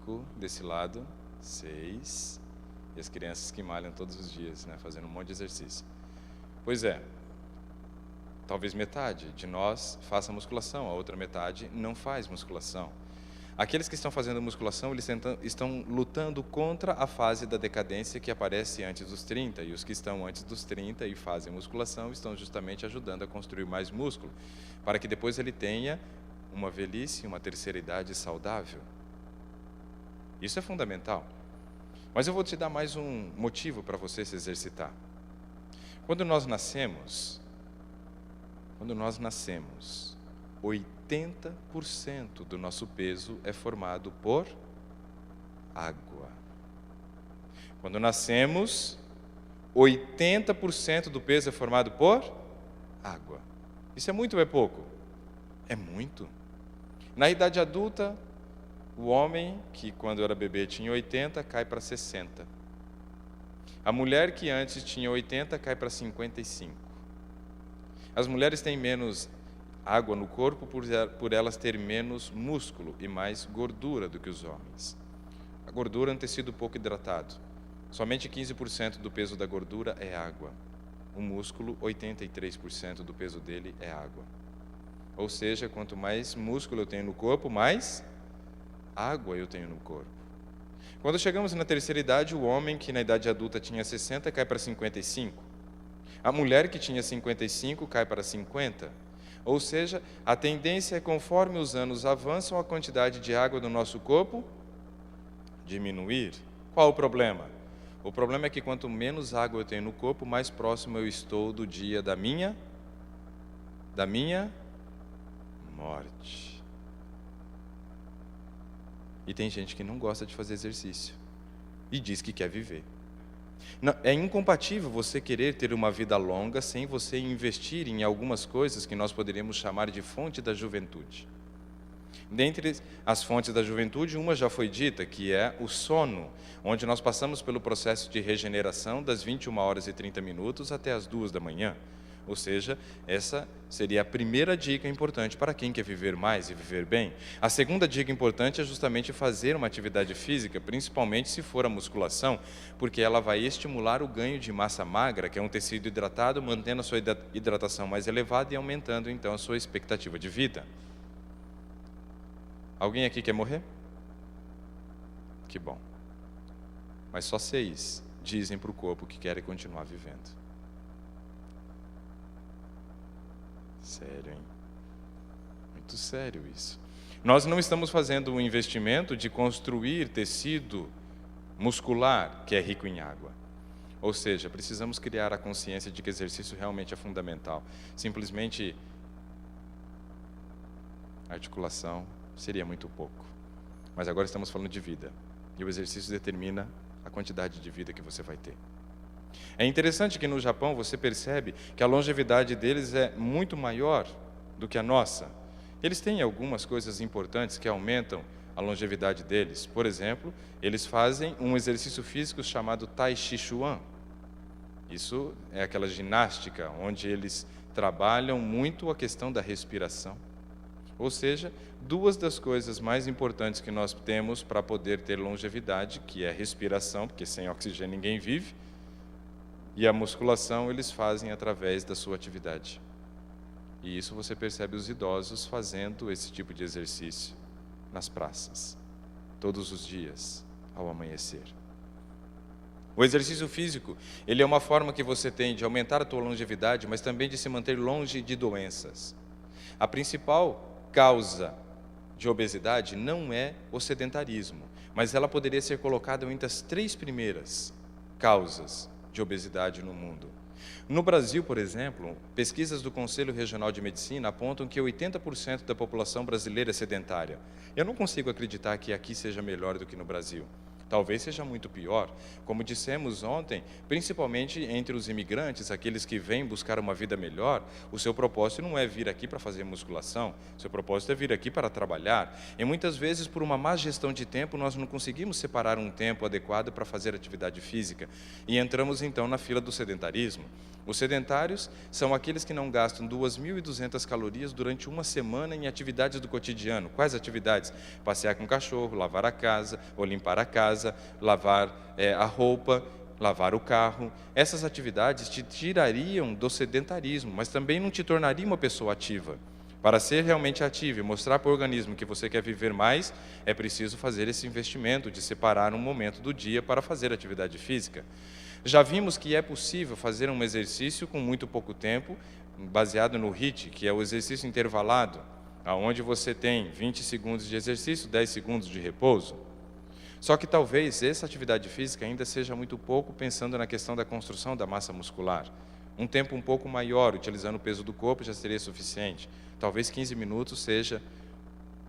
5, desse lado, 6. E as crianças que malham todos os dias, né, fazendo um monte de exercício. Pois é, talvez metade de nós faça musculação, a outra metade não faz musculação. Aqueles que estão fazendo musculação, eles estão lutando contra a fase da decadência que aparece antes dos 30, e os que estão antes dos 30 e fazem musculação estão justamente ajudando a construir mais músculo, para que depois ele tenha uma velhice, uma terceira idade saudável. Isso é fundamental. Mas eu vou te dar mais um motivo para você se exercitar. Quando nós nascemos, 80% do nosso peso é formado por água. Quando nascemos, 80% do peso é formado por água. Isso é muito ou é pouco? É muito. Na idade adulta, o homem, que quando era bebê tinha 80, cai para 60. A mulher que antes tinha 80, cai para 55. As mulheres têm menos água no corpo por elas terem menos músculo e mais gordura do que os homens. A gordura é um tecido pouco hidratado. Somente 15% do peso da gordura é água. O músculo, 83% do peso dele é água. Ou seja, quanto mais músculo eu tenho no corpo, mais água eu tenho no corpo. Quando chegamos na terceira idade, o homem que na idade adulta tinha 60 cai para 55. A mulher que tinha 55 cai para 50. Ou seja, a tendência é, conforme os anos avançam, a quantidade de água do nosso corpo diminuir. Qual o problema? O problema é que quanto menos água eu tenho no corpo, mais próximo eu estou do dia da minha morte. E tem gente que não gosta de fazer exercício e diz que quer viver. Não, é incompatível você querer ter uma vida longa sem você investir em algumas coisas que nós poderíamos chamar de fonte da juventude. Dentre as fontes da juventude, uma já foi dita, que é o sono, onde nós passamos pelo processo de regeneração das 21h30 até as 2 da manhã. Ou seja, essa seria a primeira dica importante para quem quer viver mais e viver bem. A segunda dica importante é justamente fazer uma atividade física, principalmente se for a musculação, porque ela vai estimular o ganho de massa magra, que é um tecido hidratado, mantendo a sua hidratação mais elevada e aumentando, então, a sua expectativa de vida. Alguém aqui quer morrer? Que bom. Mas só 6 dizem para o corpo que querem continuar vivendo. Sério, hein? Muito sério isso. Nós não estamos fazendo um investimento de construir tecido muscular que é rico em água. Ou seja, precisamos criar a consciência de que exercício realmente é fundamental. Simplesmente articulação seria muito pouco. Mas agora estamos falando de vida. E o exercício determina a quantidade de vida que você vai ter. É interessante que no Japão você percebe que a longevidade deles é muito maior do que a nossa. Eles têm algumas coisas importantes que aumentam a longevidade deles. Por exemplo, eles fazem um exercício físico chamado Tai Chi Chuan. Isso é aquela ginástica onde eles trabalham muito a questão da respiração. Ou seja, 2 das coisas mais importantes que nós temos para poder ter longevidade, que é a respiração, porque sem oxigênio ninguém vive, e a musculação eles fazem através da sua atividade. E isso você percebe os idosos fazendo esse tipo de exercício nas praças, todos os dias, ao amanhecer. O exercício físico, ele é uma forma que você tem de aumentar a tua longevidade, mas também de se manter longe de doenças. A principal causa de obesidade não é o sedentarismo, mas ela poderia ser colocada entre as 3 primeiras causas de obesidade no mundo. No Brasil, por exemplo, pesquisas do Conselho Regional de Medicina apontam que 80% da população brasileira é sedentária. Eu não consigo acreditar que aqui seja melhor do que no Brasil. Talvez seja muito pior. Como dissemos ontem, principalmente entre os imigrantes, aqueles que vêm buscar uma vida melhor, o seu propósito não é vir aqui para fazer musculação, o seu propósito é vir aqui para trabalhar. E muitas vezes, por uma má gestão de tempo, nós não conseguimos separar um tempo adequado para fazer atividade física. E entramos então na fila do sedentarismo. Os sedentários são aqueles que não gastam 2.200 calorias durante uma semana em atividades do cotidiano. Quais atividades? Passear com o cachorro, lavar a casa, ou limpar a casa, lavar a roupa, lavar o carro. Essas atividades te tirariam do sedentarismo, mas também não te tornaria uma pessoa ativa. Para ser realmente ativo e mostrar para o organismo que você quer viver mais, é preciso fazer esse investimento de separar um momento do dia para fazer atividade física. Já vimos que é possível fazer um exercício com muito pouco tempo, baseado no HIIT, que é o exercício intervalado, onde você tem 20 segundos de exercício, 10 segundos de repouso. Só que talvez essa atividade física ainda seja muito pouco pensando na questão da construção da massa muscular. Um tempo um pouco maior, utilizando o peso do corpo, já seria suficiente. Talvez 15 minutos seja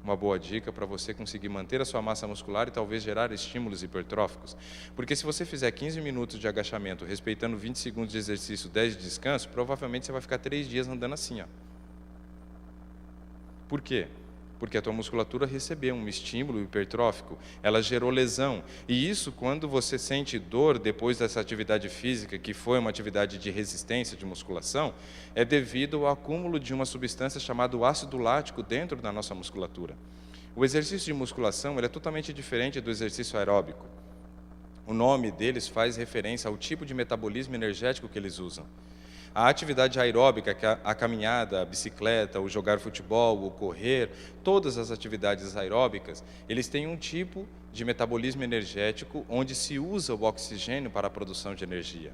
uma boa dica para você conseguir manter a sua massa muscular e talvez gerar estímulos hipertróficos. Porque se você fizer 15 minutos de agachamento, respeitando 20 segundos de exercício, 10 de descanso, provavelmente você vai ficar 3 dias andando assim. Por quê? Porque a tua musculatura recebeu um estímulo hipertrófico, ela gerou lesão. E isso, quando você sente dor depois dessa atividade física, que foi uma atividade de resistência, de musculação, é devido ao acúmulo de uma substância chamada ácido lático dentro da nossa musculatura. O exercício de musculação ele é totalmente diferente do exercício aeróbico. O nome deles faz referência ao tipo de metabolismo energético que eles usam. A atividade aeróbica, que é a caminhada, a bicicleta, o jogar futebol, o correr, todas as atividades aeróbicas, eles têm um tipo de metabolismo energético onde se usa o oxigênio para a produção de energia.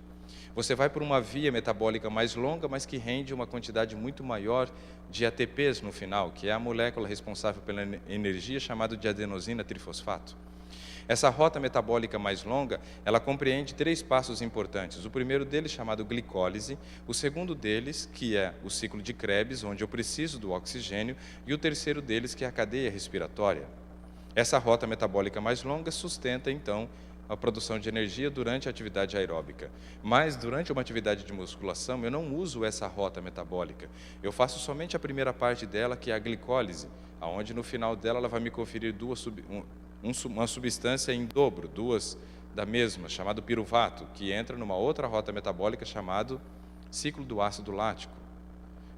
Você vai por uma via metabólica mais longa, mas que rende uma quantidade muito maior de ATPs no final, que é a molécula responsável pela energia chamada de adenosina trifosfato. Essa rota metabólica mais longa, ela compreende 3 passos importantes. O primeiro deles, chamado glicólise, o segundo deles, que é o ciclo de Krebs, onde eu preciso do oxigênio, e o terceiro deles, que é a cadeia respiratória. Essa rota metabólica mais longa sustenta, então, a produção de energia durante a atividade aeróbica. Mas, durante uma atividade de musculação, eu não uso essa rota metabólica. Eu faço somente a primeira parte dela, que é a glicólise, onde no final dela ela vai me conferir uma substância em dobro, 2 da mesma, chamado piruvato, que entra numa outra rota metabólica chamado ciclo do ácido lático.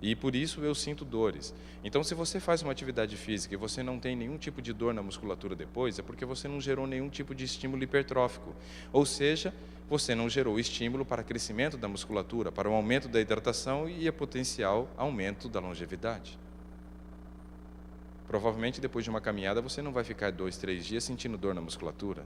E por isso eu sinto dores. Então, se você faz uma atividade física e você não tem nenhum tipo de dor na musculatura depois, é porque você não gerou nenhum tipo de estímulo hipertrófico. Ou seja, você não gerou estímulo para crescimento da musculatura, para o aumento da hidratação e a potencial aumento da longevidade. Provavelmente, depois de uma caminhada, você não vai ficar 2, 3 dias sentindo dor na musculatura,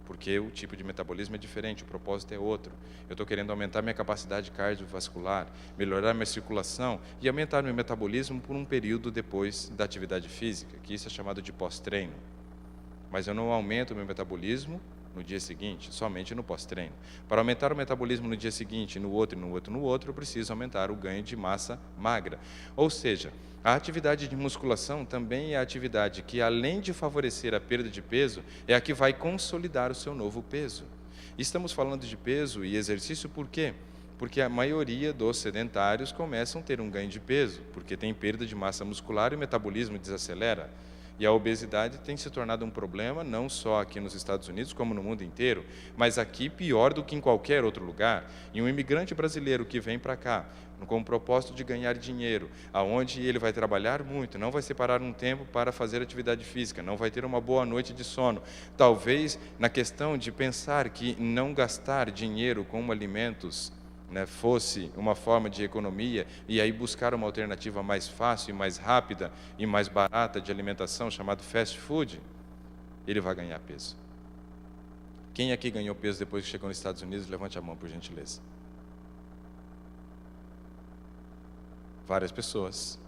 porque o tipo de metabolismo é diferente, o propósito é outro. Eu estou querendo aumentar minha capacidade cardiovascular, melhorar minha circulação e aumentar meu metabolismo por um período depois da atividade física, que isso é chamado de pós-treino. Mas eu não aumento o meu metabolismo no dia seguinte, somente no pós-treino. Para aumentar o metabolismo no dia seguinte, no outro, eu preciso aumentar o ganho de massa magra. Ou seja, a atividade de musculação também é a atividade que, além de favorecer a perda de peso, é a que vai consolidar o seu novo peso. Estamos falando de peso e exercício por quê? Porque a maioria dos sedentários começam a ter um ganho de peso, porque tem perda de massa muscular e o metabolismo desacelera. E a obesidade tem se tornado um problema, não só aqui nos Estados Unidos, como no mundo inteiro, mas aqui pior do que em qualquer outro lugar. E um imigrante brasileiro que vem para cá, com o propósito de ganhar dinheiro, aonde ele vai trabalhar muito, não vai separar um tempo para fazer atividade física, não vai ter uma boa noite de sono. Talvez na questão de pensar que não gastar dinheiro com alimentos fosse uma forma de economia, e aí buscar uma alternativa mais fácil, e mais rápida e mais barata de alimentação, chamado fast food, ele vai ganhar peso. Quem aqui ganhou peso depois que chegou nos Estados Unidos? Levante a mão, por gentileza. Várias pessoas.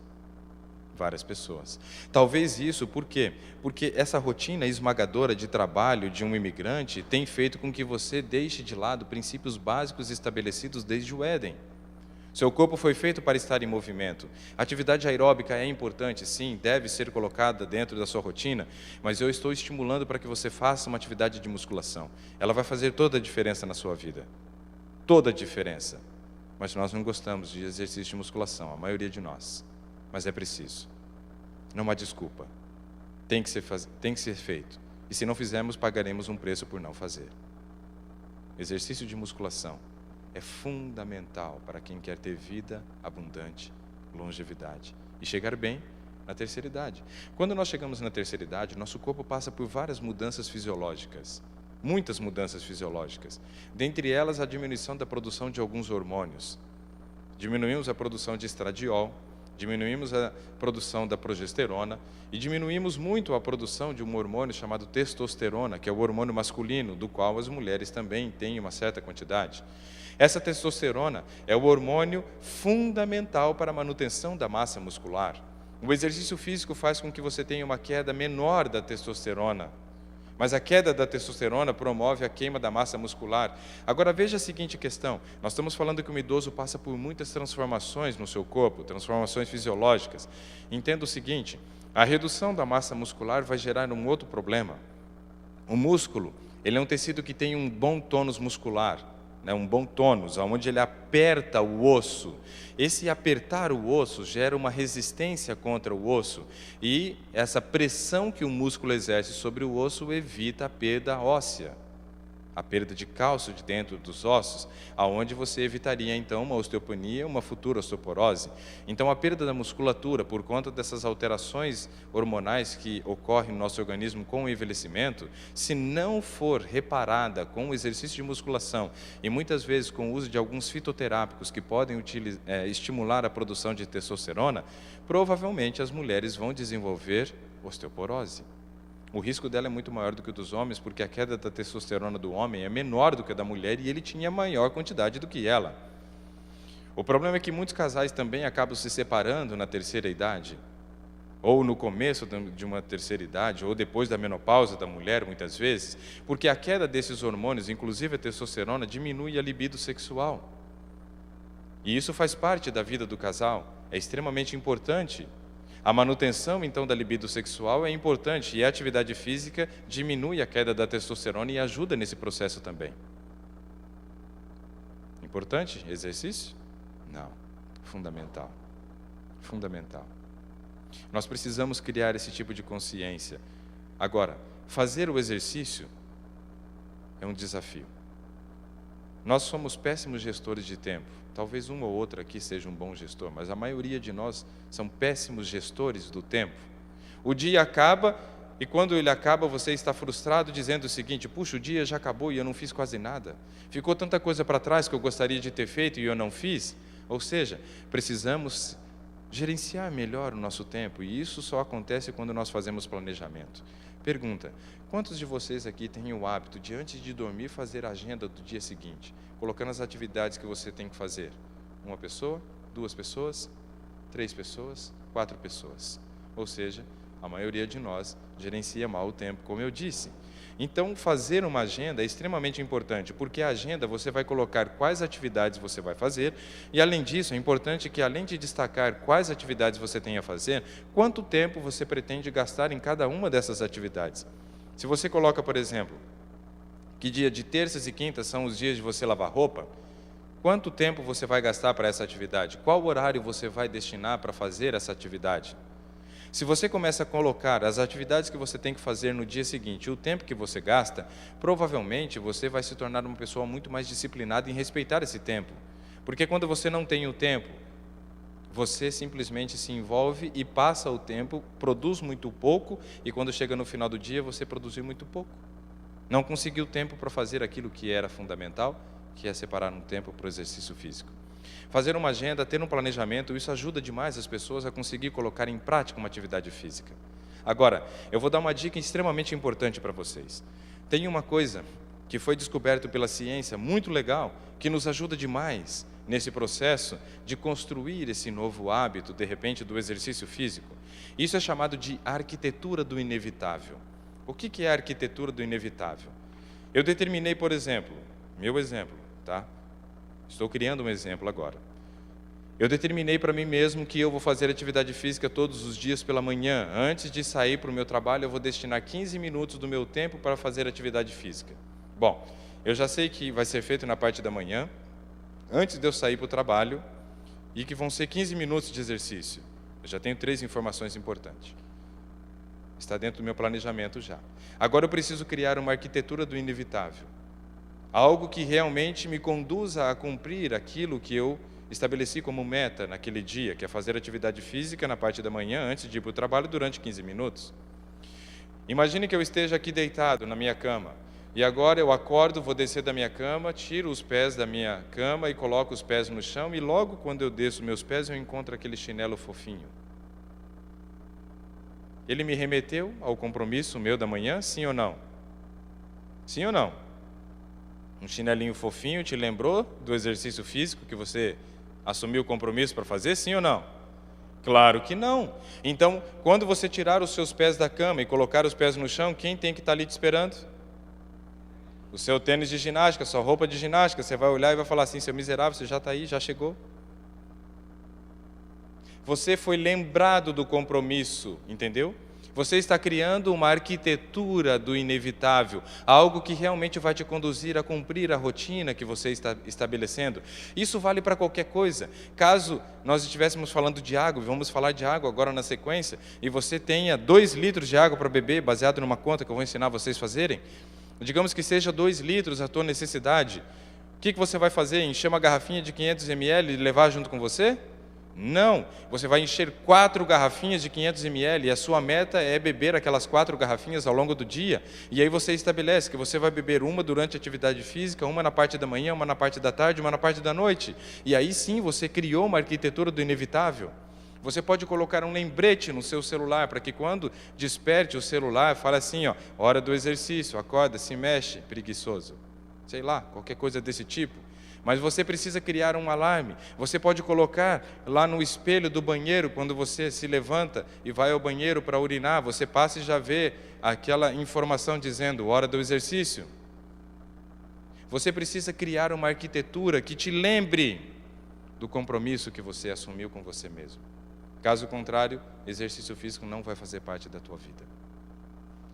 Várias pessoas. Talvez isso, por quê? Porque essa rotina esmagadora de trabalho de um imigrante tem feito com que você deixe de lado princípios básicos estabelecidos desde o Éden. Seu corpo foi feito para estar em movimento. Atividade aeróbica é importante, sim, deve ser colocada dentro da sua rotina, mas eu estou estimulando para que você faça uma atividade de musculação. Ela vai fazer toda a diferença na sua vida. Toda a diferença. Mas nós não gostamos de exercício de musculação, a maioria de nós. Mas é preciso. Não há desculpa. Tem que ser feito. E se não fizermos, pagaremos um preço por não fazer. Exercício de musculação é fundamental para quem quer ter vida abundante, longevidade e chegar bem na terceira idade. Quando nós chegamos na terceira idade, nosso corpo passa por várias mudanças fisiológicas, muitas mudanças fisiológicas. Dentre elas, a diminuição da produção de alguns hormônios. Diminuímos a produção de estradiol, diminuímos a produção da progesterona e diminuímos muito a produção de um hormônio chamado testosterona, que é o hormônio masculino, do qual as mulheres também têm uma certa quantidade. Essa testosterona é o hormônio fundamental para a manutenção da massa muscular. O exercício físico faz com que você tenha uma queda menor da testosterona, mas a queda da testosterona promove a queima da massa muscular. Agora veja a seguinte questão, nós estamos falando que um idoso passa por muitas transformações no seu corpo, transformações fisiológicas. Entenda o seguinte, a redução da massa muscular vai gerar um outro problema. O músculo, ele é um tecido que tem um bom tônus muscular, um bom tônus, onde ele aperta o osso. Esse apertar o osso gera uma resistência contra o osso e essa pressão que o músculo exerce sobre o osso evita a perda óssea, a perda de cálcio de dentro dos ossos, aonde você evitaria então uma osteopenia, uma futura osteoporose. Então a perda da musculatura por conta dessas alterações hormonais que ocorrem no nosso organismo com o envelhecimento, se não for reparada com o exercício de musculação e muitas vezes com o uso de alguns fitoterápicos que podem estimular a produção de testosterona, provavelmente as mulheres vão desenvolver osteoporose. O risco dela é muito maior do que o dos homens, porque a queda da testosterona do homem é menor do que a da mulher e ele tinha maior quantidade do que ela. O problema é que muitos casais também acabam se separando na terceira idade, ou no começo de uma terceira idade, ou depois da menopausa da mulher, muitas vezes, porque a queda desses hormônios, inclusive a testosterona, diminui a libido sexual. E isso faz parte da vida do casal, é extremamente importante. A manutenção, então, da libido sexual é importante e a atividade física diminui a queda da testosterona e ajuda nesse processo também. Importante exercício? Não. Fundamental. Fundamental. Nós precisamos criar esse tipo de consciência. Agora, fazer o exercício é um desafio. Nós somos péssimos gestores de tempo. Talvez um ou outro aqui seja um bom gestor, mas a maioria de nós são péssimos gestores do tempo. O dia acaba e quando ele acaba você está frustrado dizendo o seguinte, puxa, o dia já acabou e eu não fiz quase nada. Ficou tanta coisa para trás que eu gostaria de ter feito e eu não fiz. Ou seja, precisamos gerenciar melhor o nosso tempo e isso só acontece quando nós fazemos planejamento. Pergunta, quantos de vocês aqui têm o hábito de antes de dormir fazer a agenda do dia seguinte, colocando as atividades que você tem que fazer? Uma pessoa, 2 pessoas, 3 pessoas, 4 pessoas. Ou seja, a maioria de nós gerencia mal o tempo, como eu disse. Então, fazer uma agenda é extremamente importante, porque a agenda você vai colocar quais atividades você vai fazer, e além disso, é importante que além de destacar quais atividades você tem a fazer, quanto tempo você pretende gastar em cada uma dessas atividades. Se você coloca, por exemplo, que dia de terças e quintas são os dias de você lavar roupa, quanto tempo você vai gastar para essa atividade? Qual horário você vai destinar para fazer essa atividade? Se você começa a colocar as atividades que você tem que fazer no dia seguinte, o tempo que você gasta, provavelmente você vai se tornar uma pessoa muito mais disciplinada em respeitar esse tempo. Porque quando você não tem o tempo, você simplesmente se envolve e passa o tempo, produz muito pouco, e quando chega no final do dia, você produziu muito pouco. Não conseguiu tempo para fazer aquilo que era fundamental, que é separar um tempo para o exercício físico. Fazer uma agenda, ter um planejamento, isso ajuda demais as pessoas a conseguir colocar em prática uma atividade física. Agora, eu vou dar uma dica extremamente importante para vocês. Tem uma coisa que foi descoberta pela ciência, muito legal, que nos ajuda demais nesse processo de construir esse novo hábito, de repente, do exercício físico. Isso é chamado de arquitetura do inevitável. O que é a arquitetura do inevitável? Eu determinei, por exemplo, meu exemplo, tá? Estou criando um exemplo agora. Eu determinei para mim mesmo que eu vou fazer atividade física todos os dias pela manhã. Antes de sair para o meu trabalho, eu vou destinar 15 minutos do meu tempo para fazer atividade física. Bom, eu já sei que vai ser feito na parte da manhã, antes de eu sair para o trabalho, e que vão ser 15 minutos de exercício. Eu já tenho 3 informações importantes. Está dentro do meu planejamento já. Agora eu preciso criar uma arquitetura do inevitável. algo que realmente me conduza a cumprir aquilo que eu estabeleci como meta naquele dia, que é fazer atividade física na parte da manhã, antes de ir para o trabalho, durante 15 minutos. Imagine que eu esteja aqui deitado na minha cama, e agora eu acordo, vou descer da minha cama, tiro os pés da minha cama e coloco os pés no chão, e logo quando eu desço meus pés, eu encontro aquele chinelo fofinho. Ele me remeteu ao compromisso meu da manhã, sim ou não? Sim ou não? Um chinelinho fofinho te lembrou do exercício físico que você assumiu o compromisso para fazer, sim ou não? Claro que não. Então, quando você tirar os seus pés da cama e colocar os pés no chão, quem tem que estar ali te esperando? O seu tênis de ginástica, sua roupa de ginástica. Você vai olhar e vai falar assim: seu miserável, você já está aí, já chegou. Você foi lembrado do compromisso, entendeu? Você está criando uma arquitetura do inevitável, algo que realmente vai te conduzir a cumprir a rotina que você está estabelecendo. Isso vale para qualquer coisa. Caso nós estivéssemos falando de água, vamos falar de água agora na sequência, e você tenha 2 litros de água para beber, baseado numa conta que eu vou ensinar vocês a fazerem, digamos que seja 2 litros a tua necessidade, o que você vai fazer? Encher uma garrafinha de 500 ml e levar junto com você? Não, você vai encher 4 garrafinhas de 500 ml e a sua meta é beber aquelas 4 garrafinhas ao longo do dia. E aí você estabelece que você vai beber uma durante a atividade física, uma na parte da manhã, uma na parte da tarde, uma na parte da noite. E aí sim você criou uma arquitetura do inevitável. Você pode colocar um lembrete no seu celular para que quando desperte o celular, fale assim, ó, hora do exercício, acorda, se mexe, preguiçoso. Sei lá, qualquer coisa desse tipo. Mas você precisa criar um alarme. Você pode colocar lá no espelho do banheiro, quando você se levanta e vai ao banheiro para urinar, você passa e já vê aquela informação dizendo, hora do exercício. Você precisa criar uma arquitetura que te lembre do compromisso que você assumiu com você mesmo. Caso contrário, exercício físico não vai fazer parte da tua vida.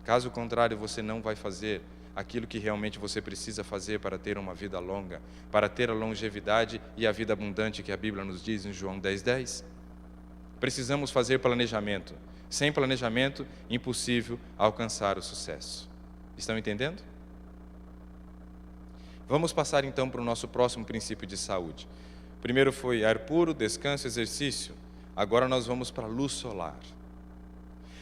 Caso contrário, você não vai fazer aquilo que realmente você precisa fazer para ter uma vida longa, para ter a longevidade e a vida abundante que a Bíblia nos diz em João 10:10. Precisamos fazer planejamento. Sem planejamento, impossível alcançar o sucesso. Estão entendendo? Vamos passar então para o nosso próximo princípio de saúde. Primeiro foi ar puro, descanso, exercício. Agora nós vamos para a luz solar.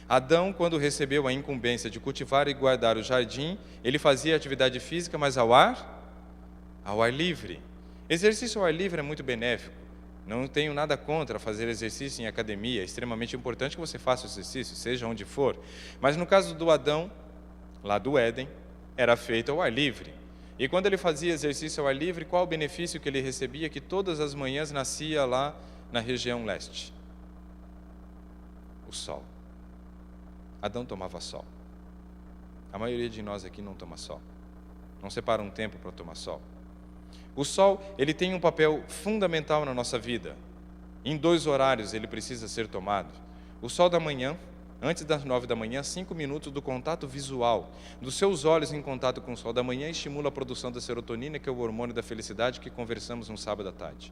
Adão, quando recebeu a incumbência de cultivar e guardar o jardim, ele fazia atividade física, mas ao ar livre. Exercício ao ar livre é muito benéfico. Não tenho nada contra fazer exercício em academia. É extremamente importante que você faça exercício, seja onde for. Mas no caso do Adão, lá do Éden, era feito ao ar livre. E quando ele fazia exercício ao ar livre, qual o benefício que ele recebia? Que todas as manhãs nascia lá na região leste. O sol. Adão tomava sol. A maioria de nós aqui não toma sol. Não separa um tempo para tomar sol. O sol, ele tem um papel fundamental na nossa vida. Em 2 horários ele precisa ser tomado. O sol da manhã, antes das 9 da manhã, 5 minutos do contato visual dos seus olhos em contato com o sol da manhã estimula a produção da serotonina, que é o hormônio da felicidade que conversamos no sábado à tarde.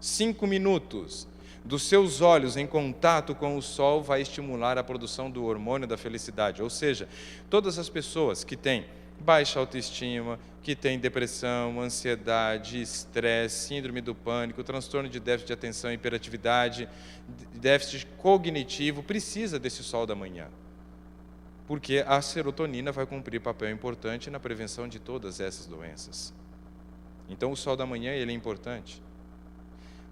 5 minutos dos seus olhos em contato com o sol vai estimular a produção do hormônio da felicidade. Ou seja, todas as pessoas que têm baixa autoestima, que têm depressão, ansiedade, estresse, síndrome do pânico, transtorno de déficit de atenção e hiperatividade, déficit cognitivo, precisa desse sol da manhã. Porque a serotonina vai cumprir papel importante na prevenção de todas essas doenças. Então o sol da manhã ele é importante.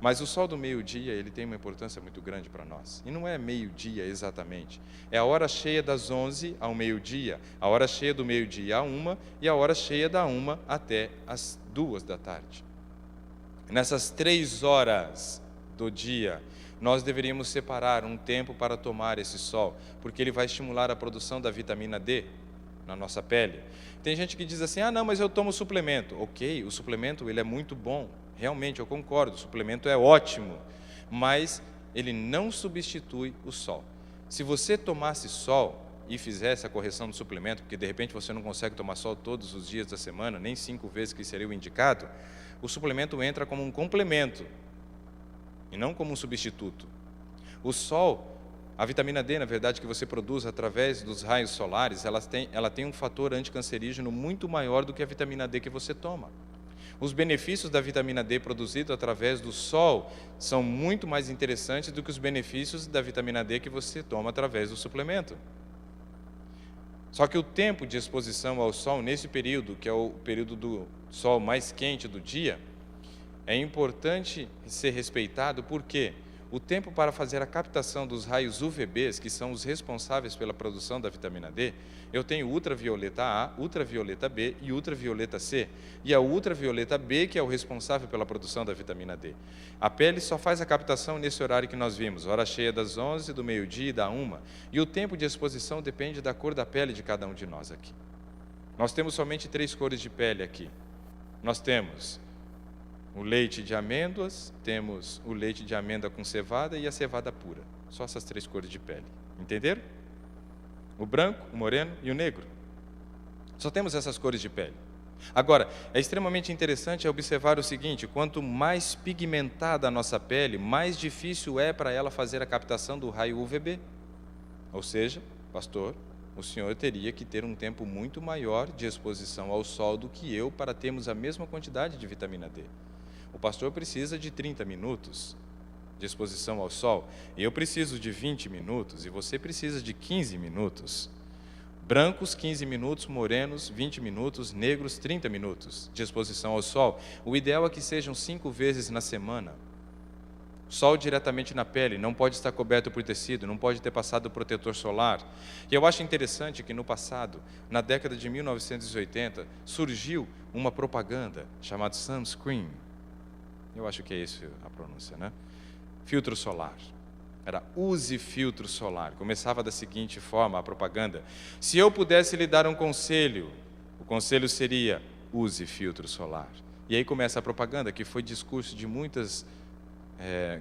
Mas o sol do meio-dia, ele tem uma importância muito grande para nós. E não é meio-dia exatamente. É a hora cheia das 11 ao meio-dia, a hora cheia do meio-dia à 1 e a hora cheia da 1 até as 2 da tarde. Nessas 3 horas do dia, nós deveríamos separar um tempo para tomar esse sol, porque ele vai estimular a produção da vitamina D na nossa pele. Tem gente que diz assim, não, mas eu tomo suplemento. Ok, o suplemento ele é muito bom. Realmente, eu concordo, o suplemento é ótimo, mas ele não substitui o sol. Se você tomasse sol e fizesse a correção do suplemento, porque de repente você não consegue tomar sol todos os dias da semana, nem 5 vezes que seria o indicado, o suplemento entra como um complemento e não como um substituto. O sol, A vitamina D, na verdade, que você produz através dos raios solares, ela tem um fator anticancerígeno muito maior do que a vitamina D que você toma. Os benefícios da vitamina D produzido através do sol são muito mais interessantes do que os benefícios da vitamina D que você toma através do suplemento. Só que o tempo de exposição ao sol nesse período, que é o período do sol mais quente do dia, é importante ser respeitado porque o tempo para fazer a captação dos raios UVBs, que são os responsáveis pela produção da vitamina D, eu tenho ultravioleta A, ultravioleta B e ultravioleta C. E a ultravioleta B que é o responsável pela produção da vitamina D. A pele só faz a captação nesse horário que nós vimos, hora cheia das 11, do meio-dia e da 1. E o tempo de exposição depende da cor da pele de cada um de nós aqui. Nós temos somente 3 cores de pele aqui. Nós temos o leite de amêndoas, temos o leite de amêndoa com cevada e a cevada pura. Só essas 3 cores de pele. Entenderam? O branco, o moreno e o negro. Só temos essas cores de pele. Agora, é extremamente interessante observar o seguinte: quanto mais pigmentada a nossa pele, mais difícil é para ela fazer a captação do raio UVB. Ou seja, pastor, o senhor teria que ter um tempo muito maior de exposição ao sol do que eu para termos a mesma quantidade de vitamina D. O pastor precisa de 30 minutos de exposição ao sol, eu preciso de 20 minutos e você precisa de 15 minutos. Brancos, 15 minutos, morenos, 20 minutos, negros, 30 minutos de exposição ao sol. O ideal é que sejam 5 vezes na semana. Sol diretamente na pele, não pode estar coberto por tecido, não pode ter passado protetor solar. E eu acho interessante que no passado, na década de 1980, surgiu uma propaganda chamada sunscreen. Eu acho que é isso a pronúncia, né? Filtro solar. Era use filtro solar. Começava da seguinte forma a propaganda: se eu pudesse lhe dar um conselho, o conselho seria use filtro solar. E aí começa a propaganda, que foi discurso de muitas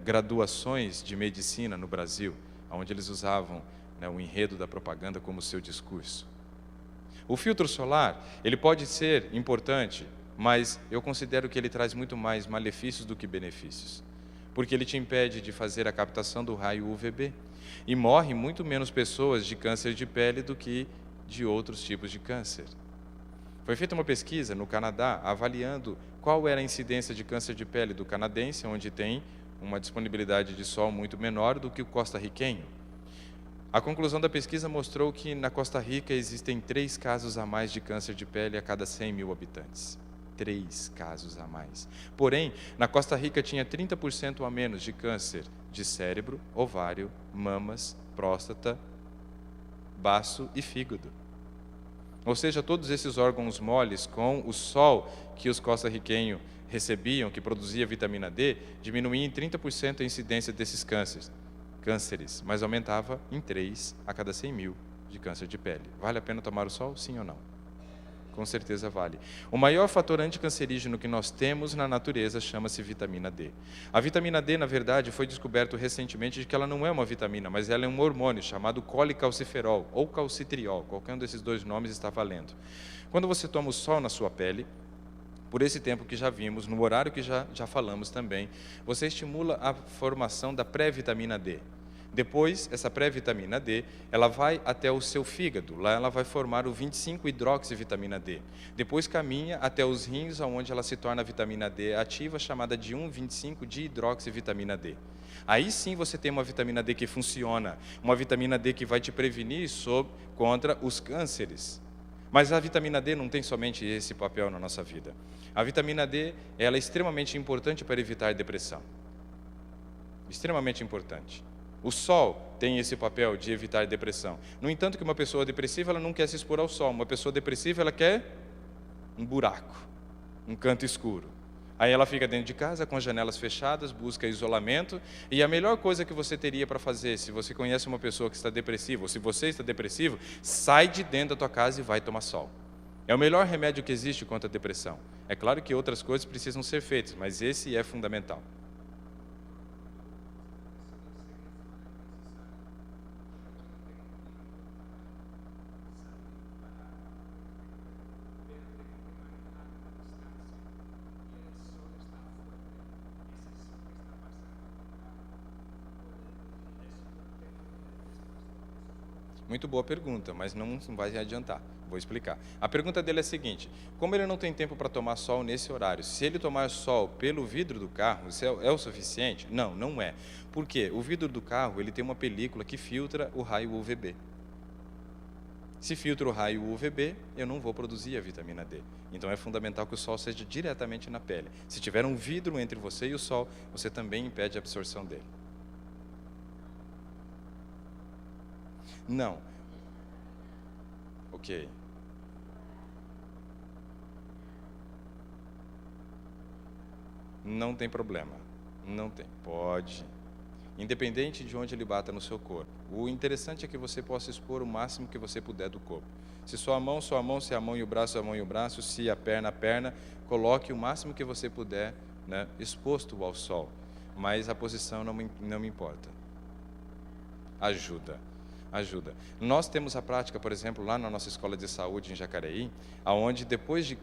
graduações de medicina no Brasil, onde eles usavam, né, o enredo da propaganda como seu discurso. O filtro solar, ele pode ser importante, mas eu considero que ele traz muito mais malefícios do que benefícios, porque ele te impede de fazer a captação do raio UVB, e morrem muito menos pessoas de câncer de pele do que de outros tipos de câncer. Foi feita uma pesquisa no Canadá, avaliando qual era a incidência de câncer de pele do canadense, onde tem uma disponibilidade de sol muito menor do que o costarriquenho. A conclusão da pesquisa mostrou que na Costa Rica existem 3 casos a mais de câncer de pele a cada 100 mil habitantes. 3 casos a mais. Porém, na Costa Rica tinha 30% a menos de câncer de cérebro, ovário, mamas, próstata, baço e fígado. Ou seja, todos esses órgãos moles, com o sol que os costarriquenhos recebiam, que produzia vitamina D, diminuía em 30% a incidência desses cânceres, mas aumentava em 3 a cada 100 mil de câncer de pele. Vale a pena tomar o sol, sim ou não? Com certeza vale. O maior fator anticancerígeno que nós temos na natureza chama-se vitamina D. A vitamina D, na verdade, foi descoberto recentemente de que ela não é uma vitamina, mas ela é um hormônio chamado colicalciferol ou calcitriol. Qualquer um desses 2 nomes está valendo. Quando você toma o sol na sua pele, por esse tempo que já vimos, no horário que já falamos também, você estimula a formação da pré-vitamina D. Depois, essa pré-vitamina D, ela vai até o seu fígado, lá ela vai formar o 25-hidroxivitamina D. Depois caminha até os rins, onde ela se torna a vitamina D ativa, chamada de 1,25-dihidroxivitamina D. Aí sim você tem uma vitamina D que funciona, uma vitamina D que vai te prevenir contra os cânceres. Mas a vitamina D não tem somente esse papel na nossa vida. A vitamina D, ela é extremamente importante para evitar depressão. Extremamente importante. O sol tem esse papel de evitar depressão. No entanto, que uma pessoa depressiva, ela não quer se expor ao sol. Uma pessoa depressiva, ela quer um buraco, um canto escuro. Aí ela fica dentro de casa, com as janelas fechadas, busca isolamento. E a melhor coisa que você teria para fazer, se você conhece uma pessoa que está depressiva, ou se você está depressivo, sai de dentro da tua casa e vai tomar sol. É o melhor remédio que existe contra a depressão. É claro que outras coisas precisam ser feitas, mas esse é fundamental. Muito boa pergunta, mas não vai adiantar. Vou explicar. A pergunta dele é a seguinte: como ele não tem tempo para tomar sol nesse horário, se ele tomar sol pelo vidro do carro, isso é o suficiente? Não, não é. Por quê? O vidro do carro ele tem uma película que filtra o raio UVB. Se filtra o raio UVB, eu não vou produzir a vitamina D. Então é fundamental que o sol seja diretamente na pele. Se tiver um vidro entre você e o sol, você também impede a absorção dele. Não. Ok. Não tem problema. Não tem. Pode. Independente de onde ele bata no seu corpo. O interessante é que você possa expor o máximo que você puder do corpo. Se sua mão, se a mão e o braço, a mão e o braço, se a perna, coloque o máximo que você puder, né, exposto ao sol. Mas a posição não me importa. Ajuda. Nós temos a prática, por exemplo, lá na nossa escola de saúde em Jacareí, onde depois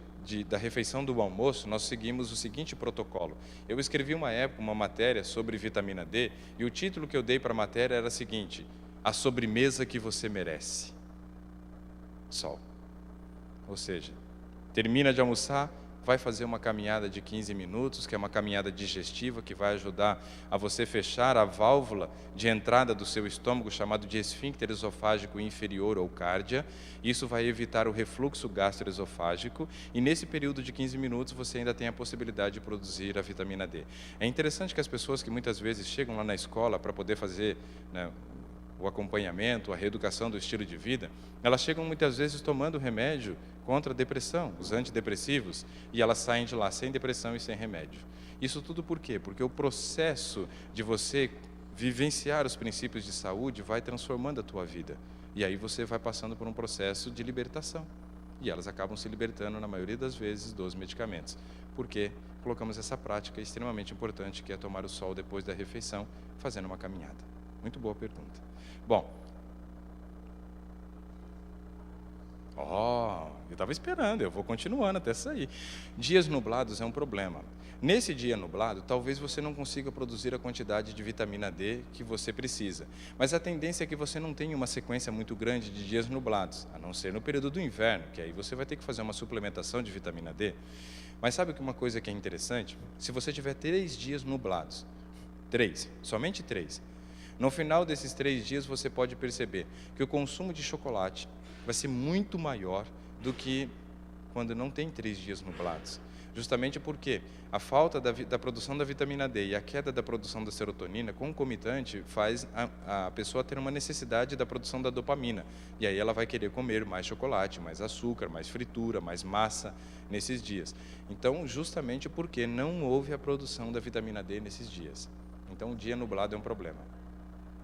da refeição do almoço, nós seguimos o seguinte protocolo. Eu escrevi uma matéria sobre vitamina D, e o título que eu dei para a matéria era o seguinte: a sobremesa que você merece. Sol. Ou seja, termina de almoçar, vai fazer uma caminhada de 15 minutos, que é uma caminhada digestiva, que vai ajudar a você fechar a válvula de entrada do seu estômago, chamado de esfíncter esofágico inferior ou cárdia. Isso vai evitar o refluxo gastroesofágico, e nesse período de 15 minutos você ainda tem a possibilidade de produzir a vitamina D. É interessante que as pessoas que muitas vezes chegam lá na escola para poder fazer, né, o acompanhamento, a reeducação do estilo de vida, elas chegam muitas vezes tomando remédio contra a depressão, os antidepressivos, e elas saem de lá sem depressão e sem remédio. Isso tudo por quê? Porque o processo de você vivenciar os princípios de saúde vai transformando a tua vida. E aí você vai passando por um processo de libertação. E elas acabam se libertando, na maioria das vezes, dos medicamentos. Porque colocamos essa prática extremamente importante, que é tomar o sol depois da refeição, fazendo uma caminhada. Muito boa pergunta. Bom, eu estava esperando, eu vou continuando até sair. Dias nublados é um problema. Nesse dia nublado, talvez você não consiga produzir a quantidade de vitamina D que você precisa. Mas a tendência é que você não tenha uma sequência muito grande de dias nublados, a não ser no período do inverno, que aí você vai ter que fazer uma suplementação de vitamina D. Mas sabe que uma coisa que é interessante? Se você tiver 3 dias nublados, somente 3, no final desses 3 dias você pode perceber que o consumo de chocolate vai ser muito maior do que quando não tem 3 dias nublados. Justamente porque a falta da produção da vitamina D e a queda da produção da serotonina concomitante faz a pessoa ter uma necessidade da produção da dopamina. E aí ela vai querer comer mais chocolate, mais açúcar, mais fritura, mais massa nesses dias. Então, justamente porque não houve a produção da vitamina D nesses dias. Então, o dia nublado é um problema.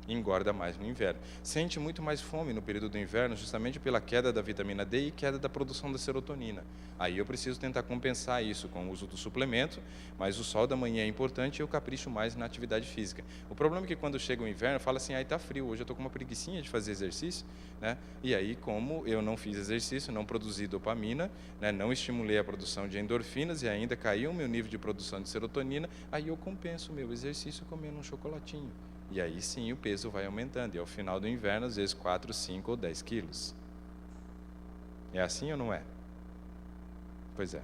Engorda mais no inverno. Sente muito mais fome no período do inverno, justamente pela queda da vitamina D e queda da produção da serotonina. Aí eu preciso tentar compensar isso com o uso do suplemento, mas o sol da manhã é importante e eu capricho mais na atividade física. O problema é que quando chega o inverno, fala assim: tá frio, hoje eu estou com uma preguicinha de fazer exercício, né? E aí, como eu não fiz exercício, não produzi dopamina, né? Não estimulei a produção de endorfinas e ainda caiu o meu nível de produção de serotonina, aí eu compenso o meu exercício comendo um chocolatinho. E aí sim o peso vai aumentando. E ao final do inverno, às vezes 4, 5 ou 10 quilos. É assim ou não é? Pois é.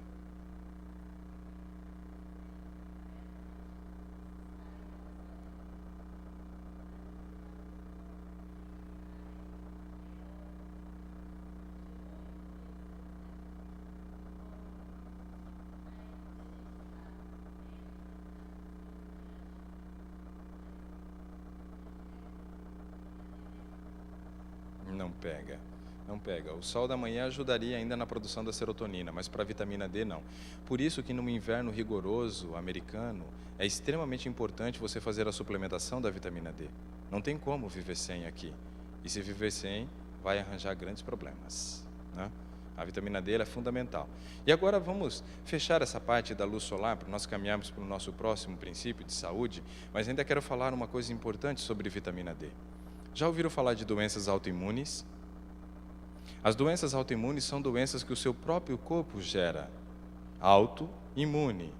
Não pega. O sol da manhã ajudaria ainda na produção da serotonina, mas para a vitamina D não. Por isso que no inverno rigoroso americano, é extremamente importante você fazer a suplementação da vitamina D. Não tem como viver sem aqui. E se viver sem, vai arranjar grandes problemas, né? A vitamina D é fundamental. E agora vamos fechar essa parte da luz solar, para nós caminharmos para o nosso próximo princípio de saúde, mas ainda quero falar uma coisa importante sobre vitamina D. Já ouviram falar de doenças autoimunes? As doenças autoimunes são doenças que o seu próprio corpo gera. Autoimune.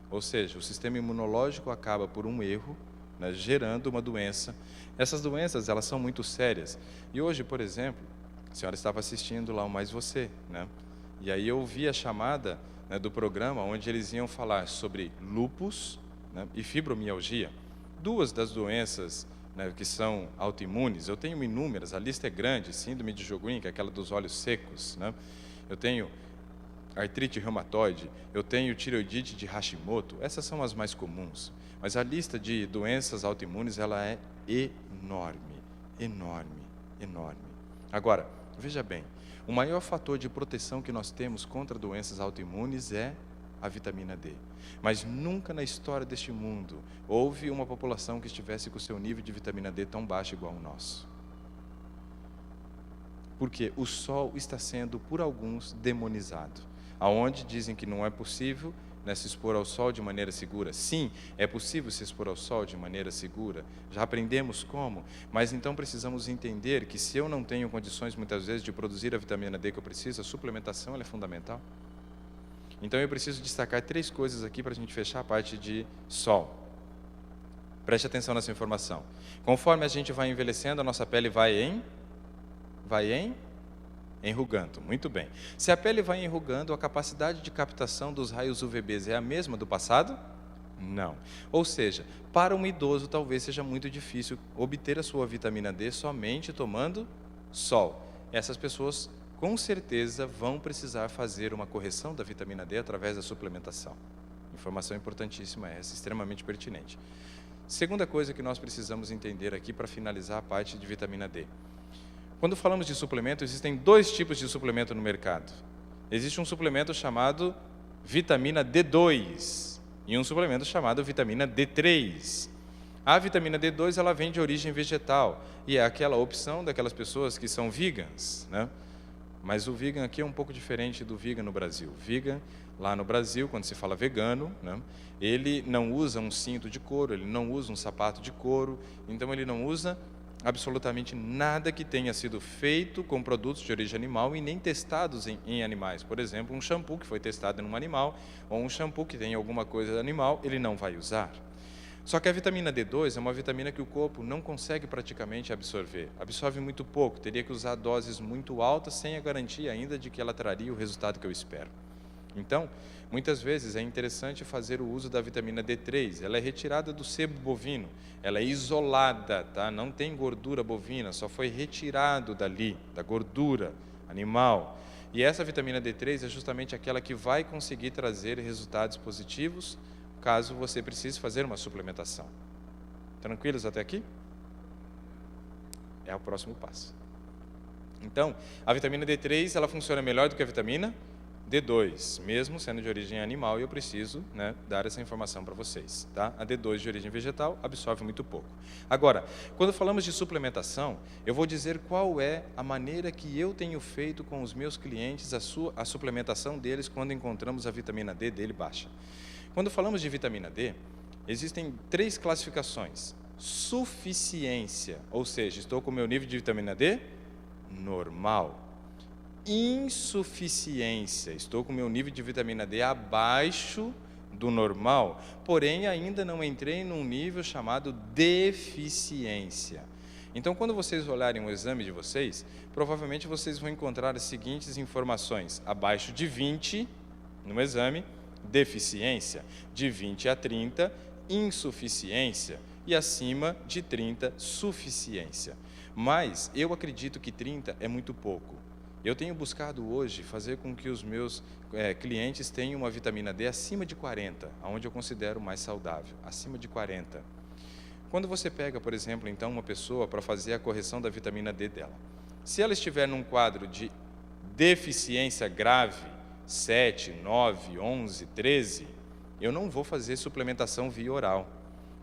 Ou seja, o sistema imunológico acaba por um erro né, gerando uma doença. Essas doenças, elas são muito sérias. E hoje, por exemplo, a senhora estava assistindo lá o Mais Você, né? E aí eu vi a chamada, né, do programa onde eles iam falar sobre lúpus, né, e fibromialgia, duas das doenças, né, que são autoimunes. Eu tenho inúmeras, a lista é grande: síndrome de Sjögren, que é aquela dos olhos secos, né? Eu tenho artrite reumatoide, eu tenho tireoidite de Hashimoto. Essas são as mais comuns. Mas a lista de doenças autoimunes, ela é enorme, enorme, enorme. Agora, veja bem, o maior fator de proteção que nós temos contra doenças autoimunes é a vitamina D. Mas nunca na história deste mundo houve uma população que estivesse com o seu nível de vitamina D tão baixo igual ao nosso. Porque o sol está sendo, por alguns, demonizado. Aonde dizem que não é possível, né, se expor ao sol de maneira segura. Sim, é possível se expor ao sol de maneira segura. Já aprendemos como, mas então precisamos entender que se eu não tenho condições, muitas vezes, de produzir a vitamina D que eu preciso, a suplementação ela é fundamental. Então eu preciso destacar 3 coisas aqui para a gente fechar a parte de sol. Preste atenção nessa informação. Conforme a gente vai envelhecendo, a nossa pele vai enrugando. Muito bem. Se a pele vai enrugando, a capacidade de captação dos raios UVBs é a mesma do passado? Não. Ou seja, para um idoso talvez seja muito difícil obter a sua vitamina D somente tomando sol. Essas pessoas com certeza vão precisar fazer uma correção da vitamina D através da suplementação. Informação importantíssima essa, extremamente pertinente. Segunda coisa que nós precisamos entender aqui para finalizar a parte de vitamina D. Quando falamos de suplemento, existem 2 tipos de suplemento no mercado. Existe um suplemento chamado vitamina D2 e um suplemento chamado vitamina D3. A vitamina D2 ela vem de origem vegetal e é aquela opção daquelas pessoas que são vegans, né? Mas o vegan aqui é um pouco diferente do vegan no Brasil. Vegan, lá no Brasil, quando se fala vegano, né, ele não usa um cinto de couro, ele não usa um sapato de couro, então ele não usa absolutamente nada que tenha sido feito com produtos de origem animal e nem testados em animais. Por exemplo, um shampoo que foi testado em um animal, ou um shampoo que tem alguma coisa animal, ele não vai usar. Só que a vitamina D2 é uma vitamina que o corpo não consegue praticamente absorver. Absorve muito pouco, teria que usar doses muito altas sem a garantia ainda de que ela traria o resultado que eu espero. Então, muitas vezes é interessante fazer o uso da vitamina D3. Ela é retirada do sebo bovino, ela é isolada, tá? Não tem gordura bovina, só foi retirado dali, da gordura animal. E essa vitamina D3 é justamente aquela que vai conseguir trazer resultados positivos caso você precise fazer uma suplementação. Tranquilos até aqui? É o próximo passo. Então, a vitamina D3 ela funciona melhor do que a vitamina D2, mesmo sendo de origem animal, e eu preciso, né, dar essa informação para vocês. Tá? A D2 de origem vegetal absorve muito pouco. Agora, quando falamos de suplementação, eu vou dizer qual é a maneira que eu tenho feito com os meus clientes a suplementação deles quando encontramos a vitamina D dele baixa. Quando falamos de vitamina D, existem 3 classificações. Suficiência, ou seja, estou com o meu nível de vitamina D normal. Insuficiência, estou com o meu nível de vitamina D abaixo do normal, porém ainda não entrei num nível chamado deficiência. Então, quando vocês olharem o exame de vocês, provavelmente vocês vão encontrar as seguintes informações: abaixo de 20 no exame, deficiência, de 20 a 30, insuficiência, e acima de 30, suficiência. Mas eu acredito que 30 é muito pouco. Eu tenho buscado hoje fazer com que os meus clientes tenham uma vitamina D acima de 40, onde eu considero mais saudável, acima de 40. Quando você pega, por exemplo, então, uma pessoa para fazer a correção da vitamina D dela, se ela estiver num quadro de deficiência grave, 7, 9, 11, 13, eu não vou fazer suplementação via oral.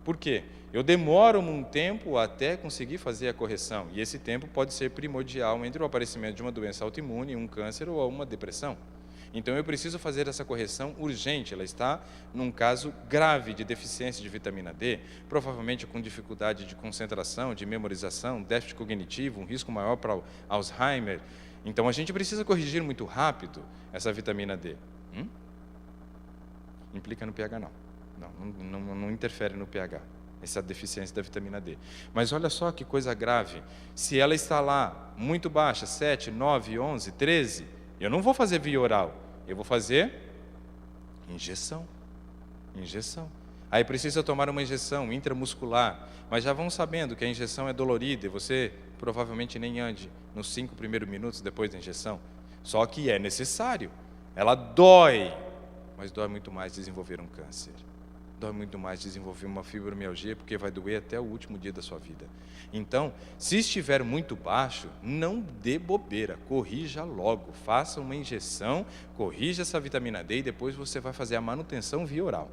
Por quê? Eu demoro um tempo até conseguir fazer a correção, e esse tempo pode ser primordial entre o aparecimento de uma doença autoimune, um câncer ou uma depressão. Então eu preciso fazer essa correção urgente, ela está num caso grave de deficiência de vitamina D, provavelmente com dificuldade de concentração, de memorização, déficit cognitivo, um risco maior para Alzheimer. Então a gente precisa corrigir muito rápido essa vitamina D. Implica no pH não interfere no pH. essa deficiência da vitamina D. Mas olha só que coisa grave, se ela está lá muito baixa, 7, 9, 11, 13, eu não vou fazer via oral, eu vou fazer injeção. Aí precisa tomar uma injeção intramuscular, mas já vão sabendo que a injeção é dolorida e você provavelmente nem ande nos 5 primeiros minutos depois da injeção. Só que é necessário. Ela dói, mas dói muito mais desenvolver um câncer. Dói muito mais desenvolver uma fibromialgia, porque vai doer até o último dia da sua vida. Então, se estiver muito baixo, não dê bobeira, corrija logo, faça uma injeção, corrija essa vitamina D e depois você vai fazer a manutenção via oral.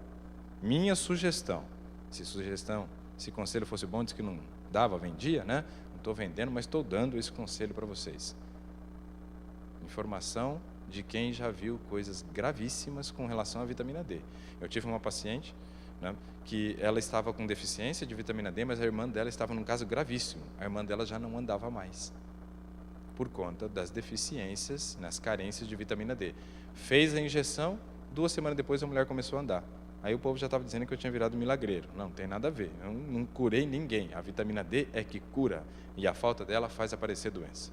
Minha sugestão, se conselho fosse bom, diz que não dava, vendia, né? Não estou vendendo, mas estou dando esse conselho para vocês. Informação de quem já viu coisas gravíssimas com relação à vitamina D. Eu tive uma paciente, né, que ela estava com deficiência de vitamina D, mas a irmã dela estava num caso gravíssimo. A irmã dela já não andava mais, por conta das deficiências, nas carências de vitamina D. Fez a injeção, 2 semanas depois a mulher começou a andar. Aí o povo já estava dizendo que eu tinha virado milagreiro. Não, tem nada a ver. Eu não curei ninguém. A vitamina D é que cura, e a falta dela faz aparecer doença.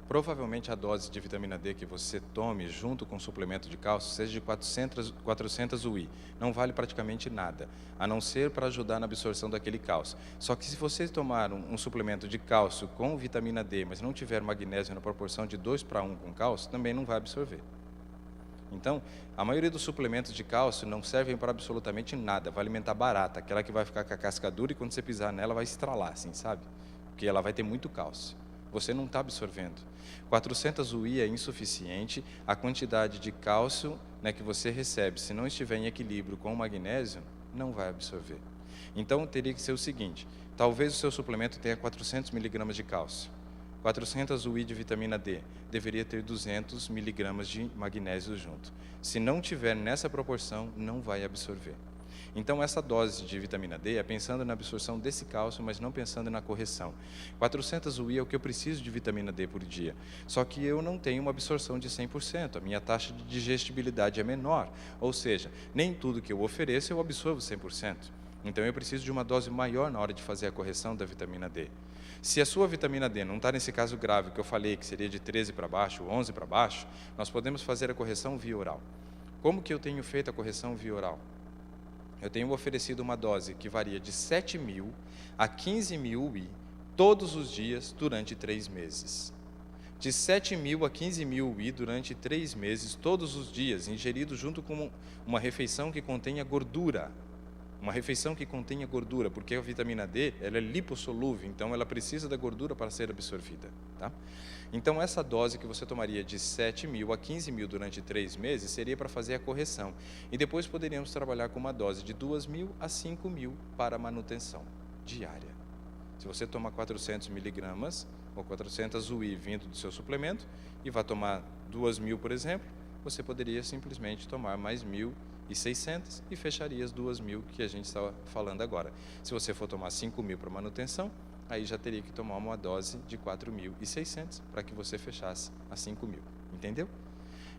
Provavelmente a dose de vitamina D que você tome junto com o suplemento de cálcio seja de 400 UI. Não vale praticamente nada, a não ser para ajudar na absorção daquele cálcio. Só que se você tomar um suplemento de cálcio com vitamina D, mas não tiver magnésio na proporção de 2:1 com cálcio, também não vai absorver. Então, a maioria dos suplementos de cálcio não servem para absolutamente nada. Vai alimentar barata, aquela que vai ficar com a casca dura e quando você pisar nela vai estralar, assim, sabe? Porque ela vai ter muito cálcio. Você não está absorvendo. 400 UI é insuficiente, a quantidade de cálcio, né, que você recebe, se não estiver em equilíbrio com o magnésio, não vai absorver. Então, teria que ser o seguinte, talvez o seu suplemento tenha 400 miligramas de cálcio, 400 UI de vitamina D, deveria ter 200 miligramas de magnésio junto. Se não tiver nessa proporção, não vai absorver. Então, essa dose de vitamina D é pensando na absorção desse cálcio, mas não pensando na correção. 400 UI é o que eu preciso de vitamina D por dia. Só que eu não tenho uma absorção de 100%. A minha taxa de digestibilidade é menor. Ou seja, nem tudo que eu ofereço eu absorvo 100%. Então, eu preciso de uma dose maior na hora de fazer a correção da vitamina D. Se a sua vitamina D não está nesse caso grave que eu falei, que seria de 13 para baixo, 11 para baixo, nós podemos fazer a correção via oral. Como que eu tenho feito a correção via oral? Eu tenho oferecido uma dose que varia de 7.000 a 15.000 UI todos os dias durante 3 meses. De 7.000 a 15.000 UI durante 3 meses, todos os dias, ingerido junto com uma refeição que contenha gordura. Uma refeição que contenha gordura, porque a vitamina D ela é lipossolúvel, então ela precisa da gordura para ser absorvida. Tá? Então, essa dose que você tomaria de 7.000 a 15.000 durante 3 meses seria para fazer a correção. E depois poderíamos trabalhar com uma dose de 2.000 a 5.000 para manutenção diária. Se você toma 400 miligramas ou 400 UI vindo do seu suplemento e vai tomar 2.000, por exemplo, você poderia simplesmente tomar mais 1.600 e fecharia as 2.000 que a gente estava falando agora. Se você for tomar 5.000 para manutenção, aí já teria que tomar uma dose de 4.600 para que você fechasse as 5.000. Entendeu?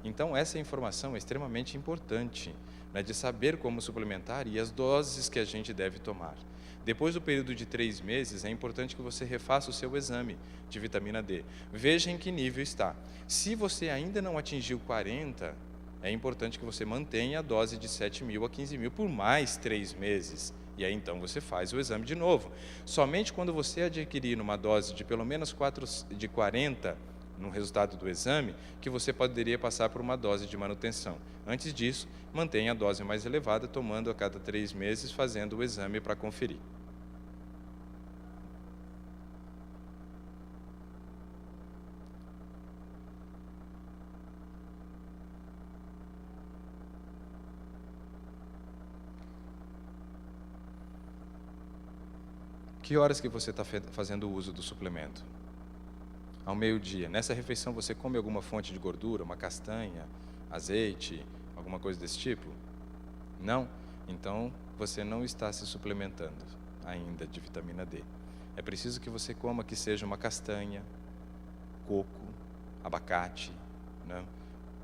Então, essa informação é extremamente importante, né, de saber como suplementar e as doses que a gente deve tomar. Depois do período de 3 meses, é importante que você refaça o seu exame de vitamina D. Veja em que nível está. Se você ainda não atingiu 40, é importante que você mantenha a dose de 7.000 a 15.000 por mais 3 meses. E aí, então, você faz o exame de novo. Somente quando você adquirir uma dose de pelo menos 40 no resultado do exame, que você poderia passar por uma dose de manutenção. Antes disso, mantenha a dose mais elevada, tomando a cada 3 meses, fazendo o exame para conferir. Que horas que você está fazendo o uso do suplemento? Ao meio-dia. Nessa refeição você come alguma fonte de gordura, uma castanha, azeite, alguma coisa desse tipo? Não? Então você não está se suplementando ainda de vitamina D. É preciso que você coma que seja uma castanha, coco, abacate, né?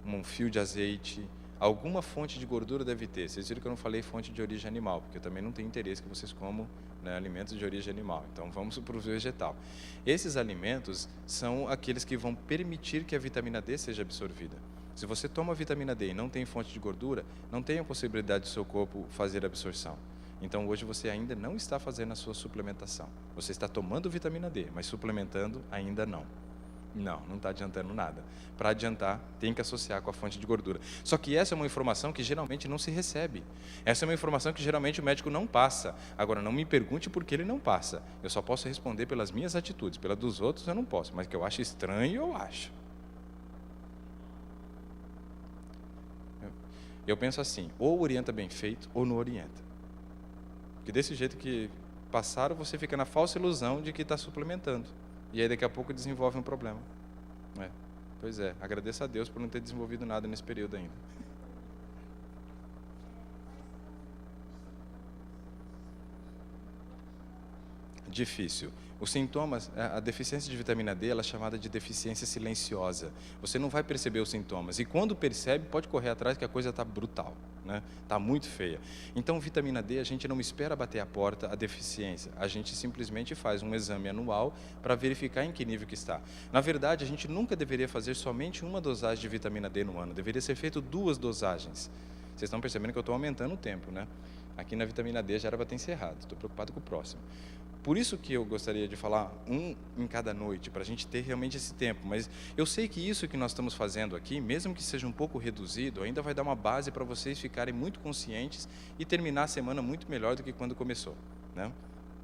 Um fio de azeite, alguma fonte de gordura deve ter. Vocês viram que eu não falei fonte de origem animal, porque eu também não tenho interesse que vocês comam, né, alimentos de origem animal. Então vamos para o vegetal. Esses alimentos são aqueles que vão permitir que a vitamina D seja absorvida. Se você toma vitamina D e não tem fonte de gordura, não tem a possibilidade do seu corpo fazer a absorção. Então hoje você ainda não está fazendo a sua suplementação. Você está tomando vitamina D, mas suplementando ainda não. Não está adiantando nada. Para adiantar, tem que associar com a fonte de gordura. Só que essa é uma informação que geralmente não se recebe. Essa é uma informação que geralmente o médico não passa. Agora, não me pergunte por que ele não passa. Eu só posso responder pelas minhas atitudes. Pela dos outros eu não posso. Mas que eu acho estranho, eu acho. Eu penso assim, ou orienta bem feito, ou não orienta. Porque desse jeito que passaram, você fica na falsa ilusão de que está suplementando. E aí daqui a pouco desenvolve um problema. Pois é, agradeço a Deus por não ter desenvolvido nada nesse período ainda. Difícil. Os sintomas, a deficiência de vitamina D, ela é chamada de deficiência silenciosa. Você não vai perceber os sintomas. E quando percebe, pode correr atrás que a coisa está brutal, né? Está muito feia. Então, vitamina D, a gente não espera bater a porta a deficiência. A gente simplesmente faz um exame anual para verificar em que nível que está. Na verdade, a gente nunca deveria fazer somente uma dosagem de vitamina D no ano. Deveria ser feito 2 dosagens. Vocês estão percebendo que eu estou aumentando o tempo, né? Aqui na vitamina D já era para ter encerrado. Estou preocupado com o próximo. Por isso que eu gostaria de falar um em cada noite, para a gente ter realmente esse tempo. Mas eu sei que isso que nós estamos fazendo aqui, mesmo que seja um pouco reduzido, ainda vai dar uma base para vocês ficarem muito conscientes e terminar a semana muito melhor do que quando começou, né?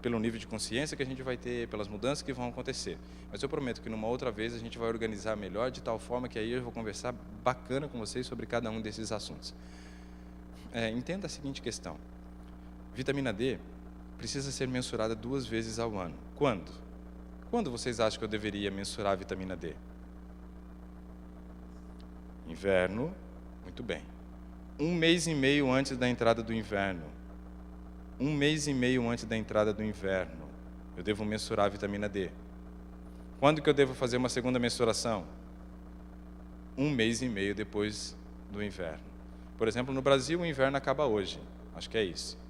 Pelo nível de consciência que a gente vai ter, pelas mudanças que vão acontecer. Mas eu prometo que numa outra vez a gente vai organizar melhor, de tal forma que aí eu vou conversar bacana com vocês sobre cada um desses assuntos. Entenda a seguinte questão. Vitamina D precisa ser mensurada 2 vezes ao ano. Quando? Quando vocês acham que eu deveria mensurar a vitamina D? Inverno, muito bem. 1 mês e meio antes da entrada do inverno. 1 mês e meio antes da entrada do inverno, eu devo mensurar a vitamina D. Quando que eu devo fazer uma segunda mensuração? 1 mês e meio depois do inverno. Por exemplo, no Brasil o inverno acaba hoje. Acho que é isso.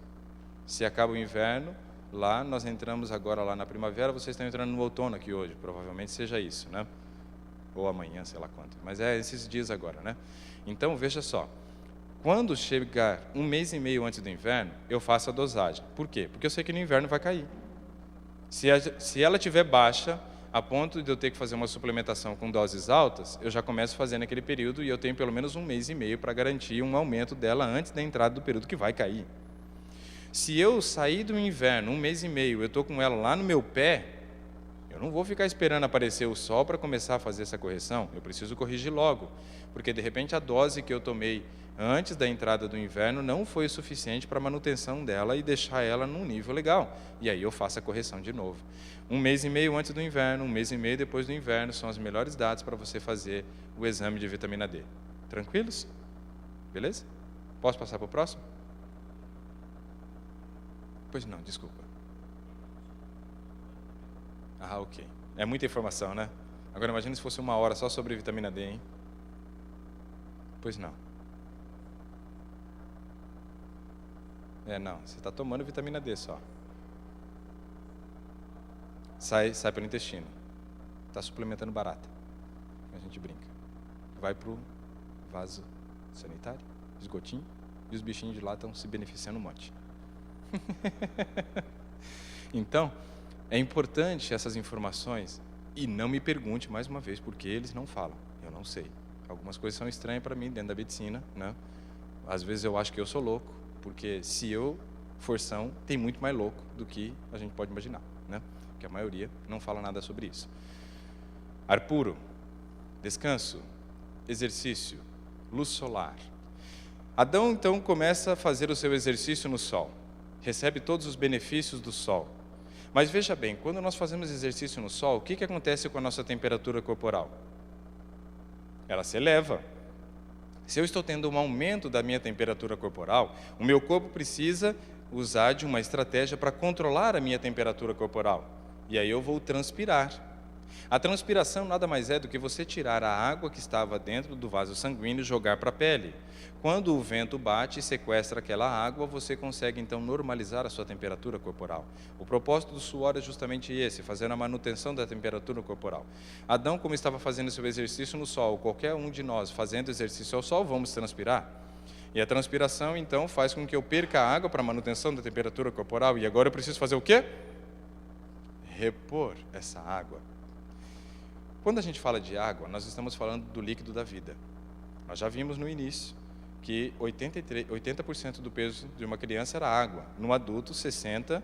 Se acaba o inverno, lá nós entramos agora lá na primavera, vocês estão entrando no outono aqui hoje, provavelmente seja isso, né? Ou amanhã, sei lá quanto. Mas é esses dias agora, né? Então, veja só. Quando chegar 1 mês e meio antes do inverno, eu faço a dosagem. Por quê? Porque eu sei que no inverno vai cair. Se ela estiver baixa, a ponto de eu ter que fazer uma suplementação com doses altas, eu já começo fazendo naquele período e eu tenho pelo menos 1 mês e meio para garantir um aumento dela antes da entrada do período que vai cair. Se eu sair do inverno 1 mês e meio, eu estou com ela lá no meu pé, eu não vou ficar esperando aparecer o sol para começar a fazer essa correção. Eu preciso corrigir logo, porque de repente a dose que eu tomei antes da entrada do inverno não foi o suficiente para a manutenção dela e deixar ela num nível legal. E aí eu faço a correção de novo. 1 mês e meio antes do inverno, 1 mês e meio depois do inverno são as melhores datas para você fazer o exame de vitamina D. Tranquilos? Beleza? Posso passar para o próximo? Pois não, desculpa. Ok. É muita informação, né? Agora imagine se fosse 1 hora só sobre vitamina D, hein? Pois não. Não, você está tomando vitamina D só. Sai pelo intestino. Está suplementando barata. A gente brinca. Vai para o vaso sanitário, esgotinho, e os bichinhos de lá estão se beneficiando um monte. Então, é importante essas informações e não me pergunte mais uma vez por que eles não falam. Eu não sei. Algumas coisas são estranhas para mim dentro da medicina, né? Às vezes eu acho que eu sou louco, porque se eu for são, tem muito mais louco do que a gente pode imaginar, né? Que a maioria não fala nada sobre isso. Ar puro, descanso, exercício, luz solar. Adão então começa a fazer o seu exercício no sol. Recebe todos os benefícios do sol. Mas veja bem, quando nós fazemos exercício no sol, o que acontece com a nossa temperatura corporal? Ela se eleva. Se eu estou tendo um aumento da minha temperatura corporal, o meu corpo precisa usar de uma estratégia para controlar a minha temperatura corporal. E aí eu vou transpirar. A transpiração nada mais é do que você tirar a água que estava dentro do vaso sanguíneo e jogar para a pele. Quando o vento bate e sequestra aquela água, você consegue então normalizar a sua temperatura corporal. O propósito do suor é justamente esse, fazer a manutenção da temperatura corporal. Adão, como estava fazendo seu exercício no sol, qualquer um de nós fazendo exercício ao sol, vamos transpirar. E a transpiração, então, faz com que eu perca a água para a manutenção da temperatura corporal. E agora eu preciso fazer o quê? Repor essa água. Quando a gente fala de água, nós estamos falando do líquido da vida. Nós já vimos no início que 80% do peso de uma criança era água. No adulto, 60%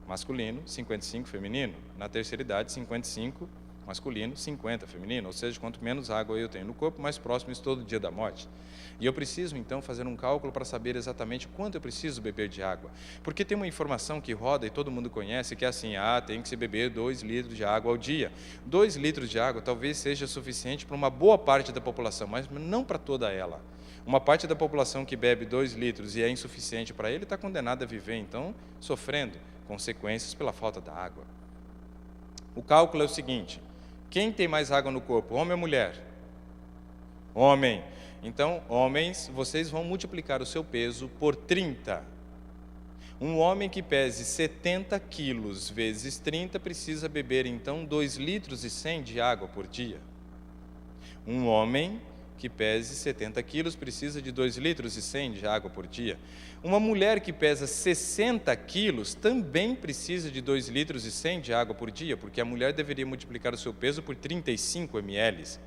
masculino, 55% feminino. Na terceira idade, 55% masculino, 50% feminino. Ou seja, quanto menos água eu tenho no corpo, mais próximo estou do dia da morte. E eu preciso, então, fazer um cálculo para saber exatamente quanto eu preciso beber de água. Porque tem uma informação que roda e todo mundo conhece, que é assim, tem que se beber 2 litros de água ao dia. 2 litros de água talvez seja suficiente para uma boa parte da população, mas não para toda ela. Uma parte da população que bebe 2 litros e é insuficiente para ele, está condenada a viver, então, sofrendo consequências pela falta da água. O cálculo é o seguinte: quem tem mais água no corpo, homem ou mulher? Homem. Então, homens, vocês vão multiplicar o seu peso por 30. Um homem que pese 70 quilos vezes 30 precisa beber, então, 2 litros e 100 de água por dia. Um homem que pese 70 quilos precisa de 2 litros e 100 de água por dia. Uma mulher que pesa 60 quilos também precisa de 2 litros e 100 de água por dia, porque a mulher deveria multiplicar o seu peso por 35 ml.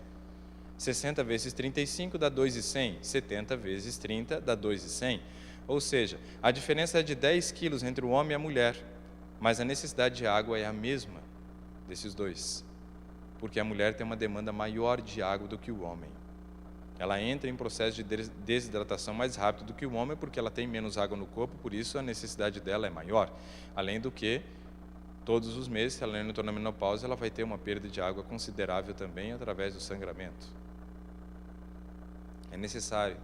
60 vezes 35 dá 2,100, 70 vezes 30 dá 2,100. Ou seja, a diferença é de 10 quilos entre o homem e a mulher, mas a necessidade de água é a mesma desses dois, porque a mulher tem uma demanda maior de água do que o homem. Ela entra em processo de desidratação mais rápido do que o homem, porque ela tem menos água no corpo, por isso a necessidade dela é maior. Além do que, todos os meses, se ela entra na menopausa, ela vai ter uma perda de água considerável também através do sangramento. É necessário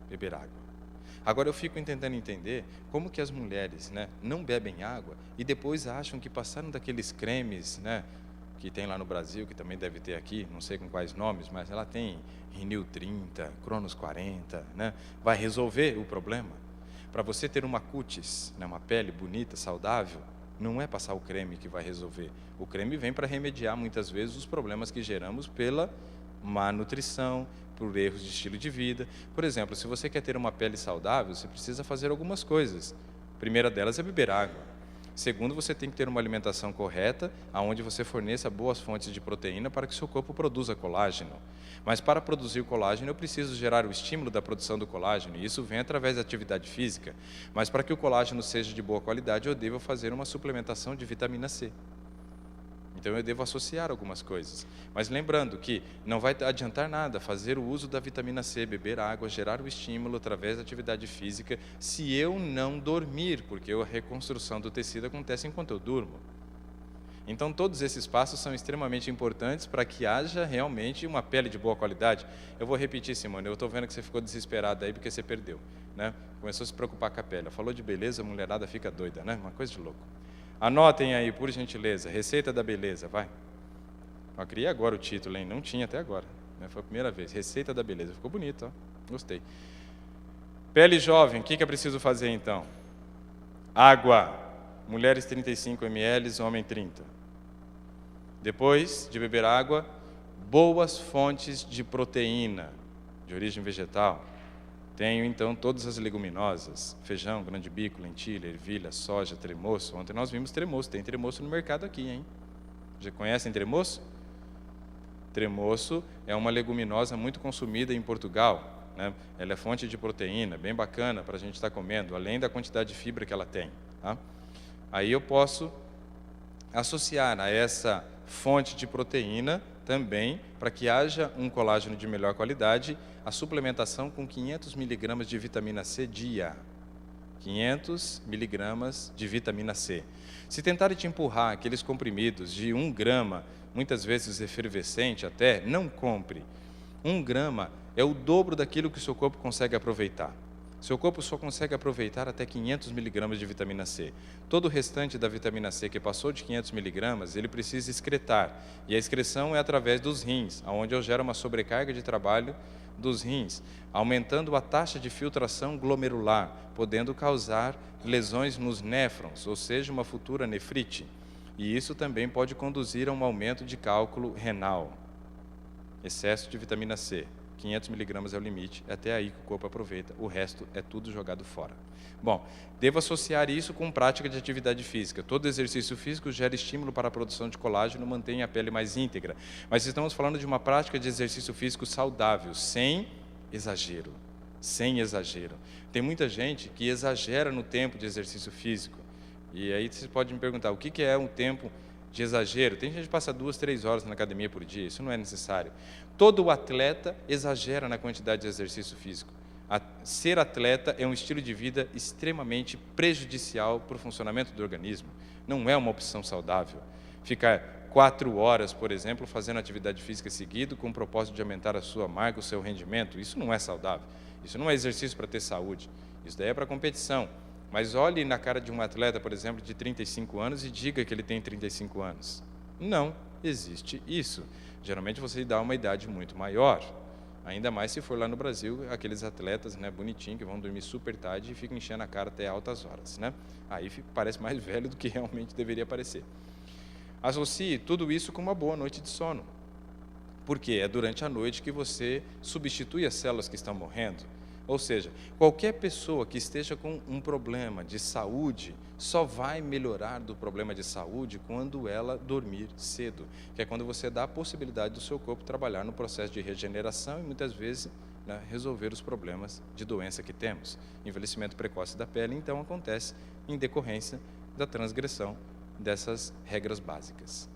beber água. Agora eu fico tentando entender como que as mulheres, não bebem água e depois acham que passaram daqueles cremes, que tem lá no Brasil, que também deve ter aqui, não sei com quais nomes, mas ela tem Rinil 30, Cronos 40, vai resolver o problema. Para você ter uma cutis, uma pele bonita, saudável, não é passar o creme que vai resolver. O creme vem para remediar muitas vezes os problemas que geramos pela má nutrição, por erros de estilo de vida. Por exemplo, se você quer ter uma pele saudável, você precisa fazer algumas coisas. A primeira delas é beber água. Segundo, você tem que ter uma alimentação correta, onde você forneça boas fontes de proteína para que seu corpo produza colágeno. Mas para produzir colágeno, eu preciso gerar o estímulo da produção do colágeno, e isso vem através da atividade física. Mas para que o colágeno seja de boa qualidade, eu devo fazer uma suplementação de vitamina C. Então eu devo associar algumas coisas. Mas lembrando que não vai adiantar nada fazer o uso da vitamina C, beber água, gerar o estímulo através da atividade física, se eu não dormir, porque a reconstrução do tecido acontece enquanto eu durmo. Então todos esses passos são extremamente importantes para que haja realmente uma pele de boa qualidade. Eu vou repetir, Simone, eu estou vendo que você ficou desesperada aí porque você perdeu. Começou a se preocupar com a pele. Falou de beleza, a mulherada fica doida, uma coisa de louco. Anotem aí, por gentileza, Receita da Beleza, vai. Eu criei agora o título, hein? Não tinha até agora, foi a primeira vez. Receita da Beleza, ficou bonito, ó. Gostei. Pele jovem, o que é preciso fazer então? Água, mulheres 35 ml, homem 30. Depois de beber água, boas fontes de proteína, de origem vegetal. Tenho, então, todas as leguminosas, feijão, grão de bico, lentilha, ervilha, soja, tremoço. Ontem nós vimos tremoço, tem tremoço no mercado aqui, hein? Já conhecem tremoço? Tremoço é uma leguminosa muito consumida em Portugal, Ela é fonte de proteína, bem bacana para a gente estar comendo, além da quantidade de fibra que ela tem, tá? Aí eu posso associar a essa fonte de proteína também, para que haja um colágeno de melhor qualidade, a suplementação com 500 miligramas de vitamina C dia. 500 miligramas de vitamina C. Se tentarem te empurrar aqueles comprimidos de 1 grama, muitas vezes efervescente até, não compre. 1 grama é o dobro daquilo que o seu corpo consegue aproveitar. Seu corpo só consegue aproveitar até 500 miligramas de vitamina C. Todo o restante da vitamina C que passou de 500 miligramas, ele precisa excretar. E a excreção é através dos rins, onde gera uma sobrecarga de trabalho dos rins, aumentando a taxa de filtração glomerular, podendo causar lesões nos néfrons, ou seja, uma futura nefrite. E isso também pode conduzir a um aumento de cálculo renal. Excesso de vitamina C. 500 miligramas é o limite, é até aí que o corpo aproveita, o resto é tudo jogado fora. Bom, devo associar isso com prática de atividade física. Todo exercício físico gera estímulo para a produção de colágeno e mantém a pele mais íntegra. Mas estamos falando de uma prática de exercício físico saudável, sem exagero. Sem exagero. Tem muita gente que exagera no tempo de exercício físico. E aí você pode me perguntar, o que é um tempo de exagero? Tem gente que passa 2, 3 horas na academia por dia, isso não é necessário. Todo atleta exagera na quantidade de exercício físico. Ser atleta é um estilo de vida extremamente prejudicial para o funcionamento do organismo. Não é uma opção saudável. Ficar 4 horas, por exemplo, fazendo atividade física seguido com o propósito de aumentar a sua marca, o seu rendimento, isso não é saudável. Isso não é exercício para ter saúde. Isso daí é para competição. Mas olhe na cara de um atleta, por exemplo, de 35 anos e diga que ele tem 35 anos. Não existe isso. Geralmente você dá uma idade muito maior. Ainda mais se for lá no Brasil, aqueles atletas, né, bonitinhos, que vão dormir super tarde e ficam enchendo a cara até altas horas, né? Aí parece mais velho do que realmente deveria parecer. Associe tudo isso com uma boa noite de sono. Porque é durante a noite que você substitui as células que estão morrendo. Ou seja, qualquer pessoa que esteja com um problema de saúde só vai melhorar do problema de saúde quando ela dormir cedo, que é quando você dá a possibilidade do seu corpo trabalhar no processo de regeneração e muitas vezes, né, resolver os problemas de doença que temos. Envelhecimento precoce da pele, então, acontece em decorrência da transgressão dessas regras básicas.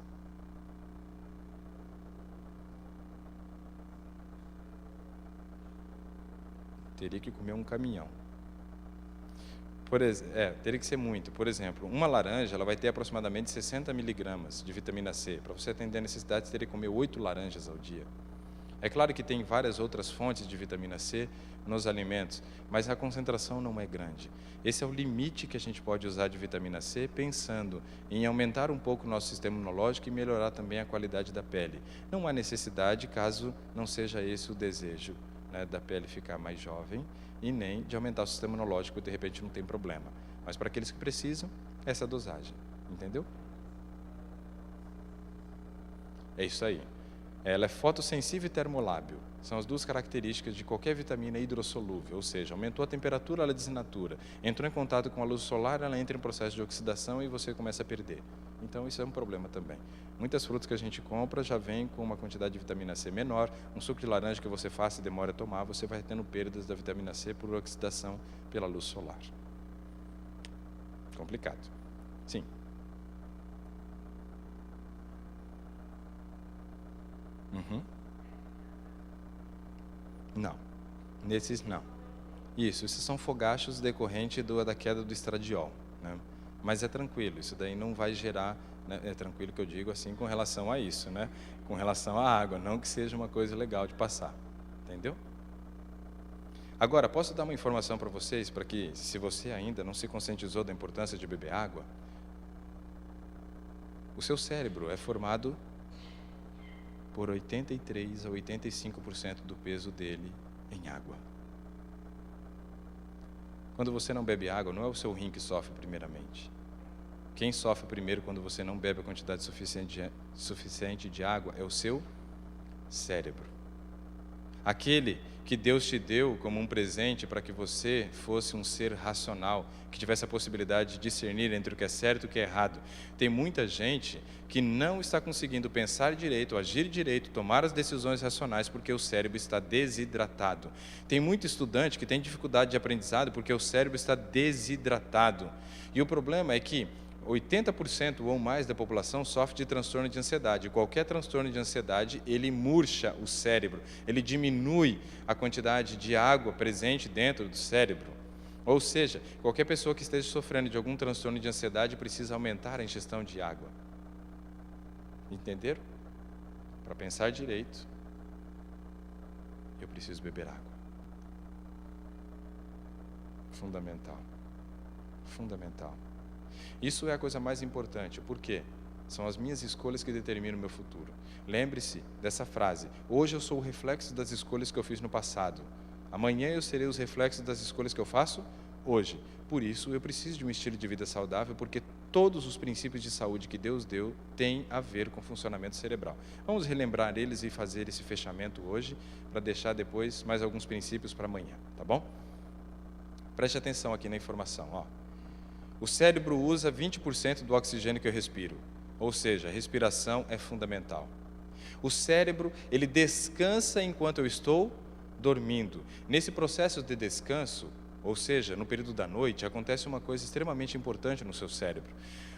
Teria que comer um caminhão. Teria que ser muito. Por exemplo, uma laranja ela vai ter aproximadamente 60 miligramas de vitamina C. Para você atender a necessidade, você teria que comer 8 laranjas ao dia. É claro que tem várias outras fontes de vitamina C nos alimentos, mas a concentração não é grande. Esse é o limite que a gente pode usar de vitamina C, pensando em aumentar um pouco o nosso sistema imunológico e melhorar também a qualidade da pele. Não há necessidade, caso não seja esse o desejo, né, da pele ficar mais jovem e nem de aumentar o sistema imunológico, de repente não tem problema. Mas para aqueles que precisam, essa dosagem, entendeu? É isso aí. Ela é fotossensível e termolábil. São as duas características de qualquer vitamina hidrossolúvel, ou seja, aumentou a temperatura, ela desnatura. Entrou em contato com a luz solar, ela entra em processo de oxidação e você começa a perder. Então, isso é um problema também. Muitas frutas que a gente compra já vêm com uma quantidade de vitamina C menor. Um suco de laranja que você faça e demora a tomar, você vai tendo perdas da vitamina C por oxidação pela luz solar. Complicado. Sim. Não. Nesses, não. Isso, esses são fogachos decorrentes da queda do estradiol, né? Mas é tranquilo, isso daí não vai gerar, né, é tranquilo que eu digo assim com relação a isso, né? Com relação à água, não que seja uma coisa legal de passar, entendeu? Agora, posso dar uma informação para vocês, para que, se você ainda não se conscientizou da importância de beber água, o seu cérebro é formado por 83 a 85% do peso dele em água. Quando você não bebe água, não é o seu rim que sofre primeiramente. Quem sofre primeiro quando você não bebe a quantidade suficiente de água é o seu cérebro. Aquele que Deus te deu como um presente para que você fosse um ser racional, que tivesse a possibilidade de discernir entre o que é certo e o que é errado. Tem muita gente que não está conseguindo pensar direito, agir direito, tomar as decisões racionais porque o cérebro está desidratado. Tem muito estudante que tem dificuldade de aprendizado porque o cérebro está desidratado. E o problema é que 80% ou mais da população sofre de transtorno de ansiedade. Qualquer transtorno de ansiedade, ele murcha o cérebro, ele diminui a quantidade de água presente dentro do cérebro. Ou seja, qualquer pessoa que esteja sofrendo de algum transtorno de ansiedade precisa aumentar a ingestão de água. Entenderam? Para pensar direito, eu preciso beber água. Fundamental. Fundamental. Isso é a coisa mais importante. Por quê? São as minhas escolhas que determinam o meu futuro. Lembre-se dessa frase: hoje eu sou o reflexo das escolhas que eu fiz no passado. Amanhã eu serei os reflexos das escolhas que eu faço hoje. Por isso eu preciso de um estilo de vida saudável, porque todos os princípios de saúde que Deus deu têm a ver com o funcionamento cerebral. Vamos relembrar eles e fazer esse fechamento hoje, para deixar depois mais alguns princípios para amanhã, tá bom? Preste atenção aqui na informação, ó. O cérebro usa 20% do oxigênio que eu respiro, ou seja, a respiração é fundamental. O cérebro, ele descansa enquanto eu estou dormindo. Nesse processo de descanso, ou seja, no período da noite, acontece uma coisa extremamente importante no seu cérebro.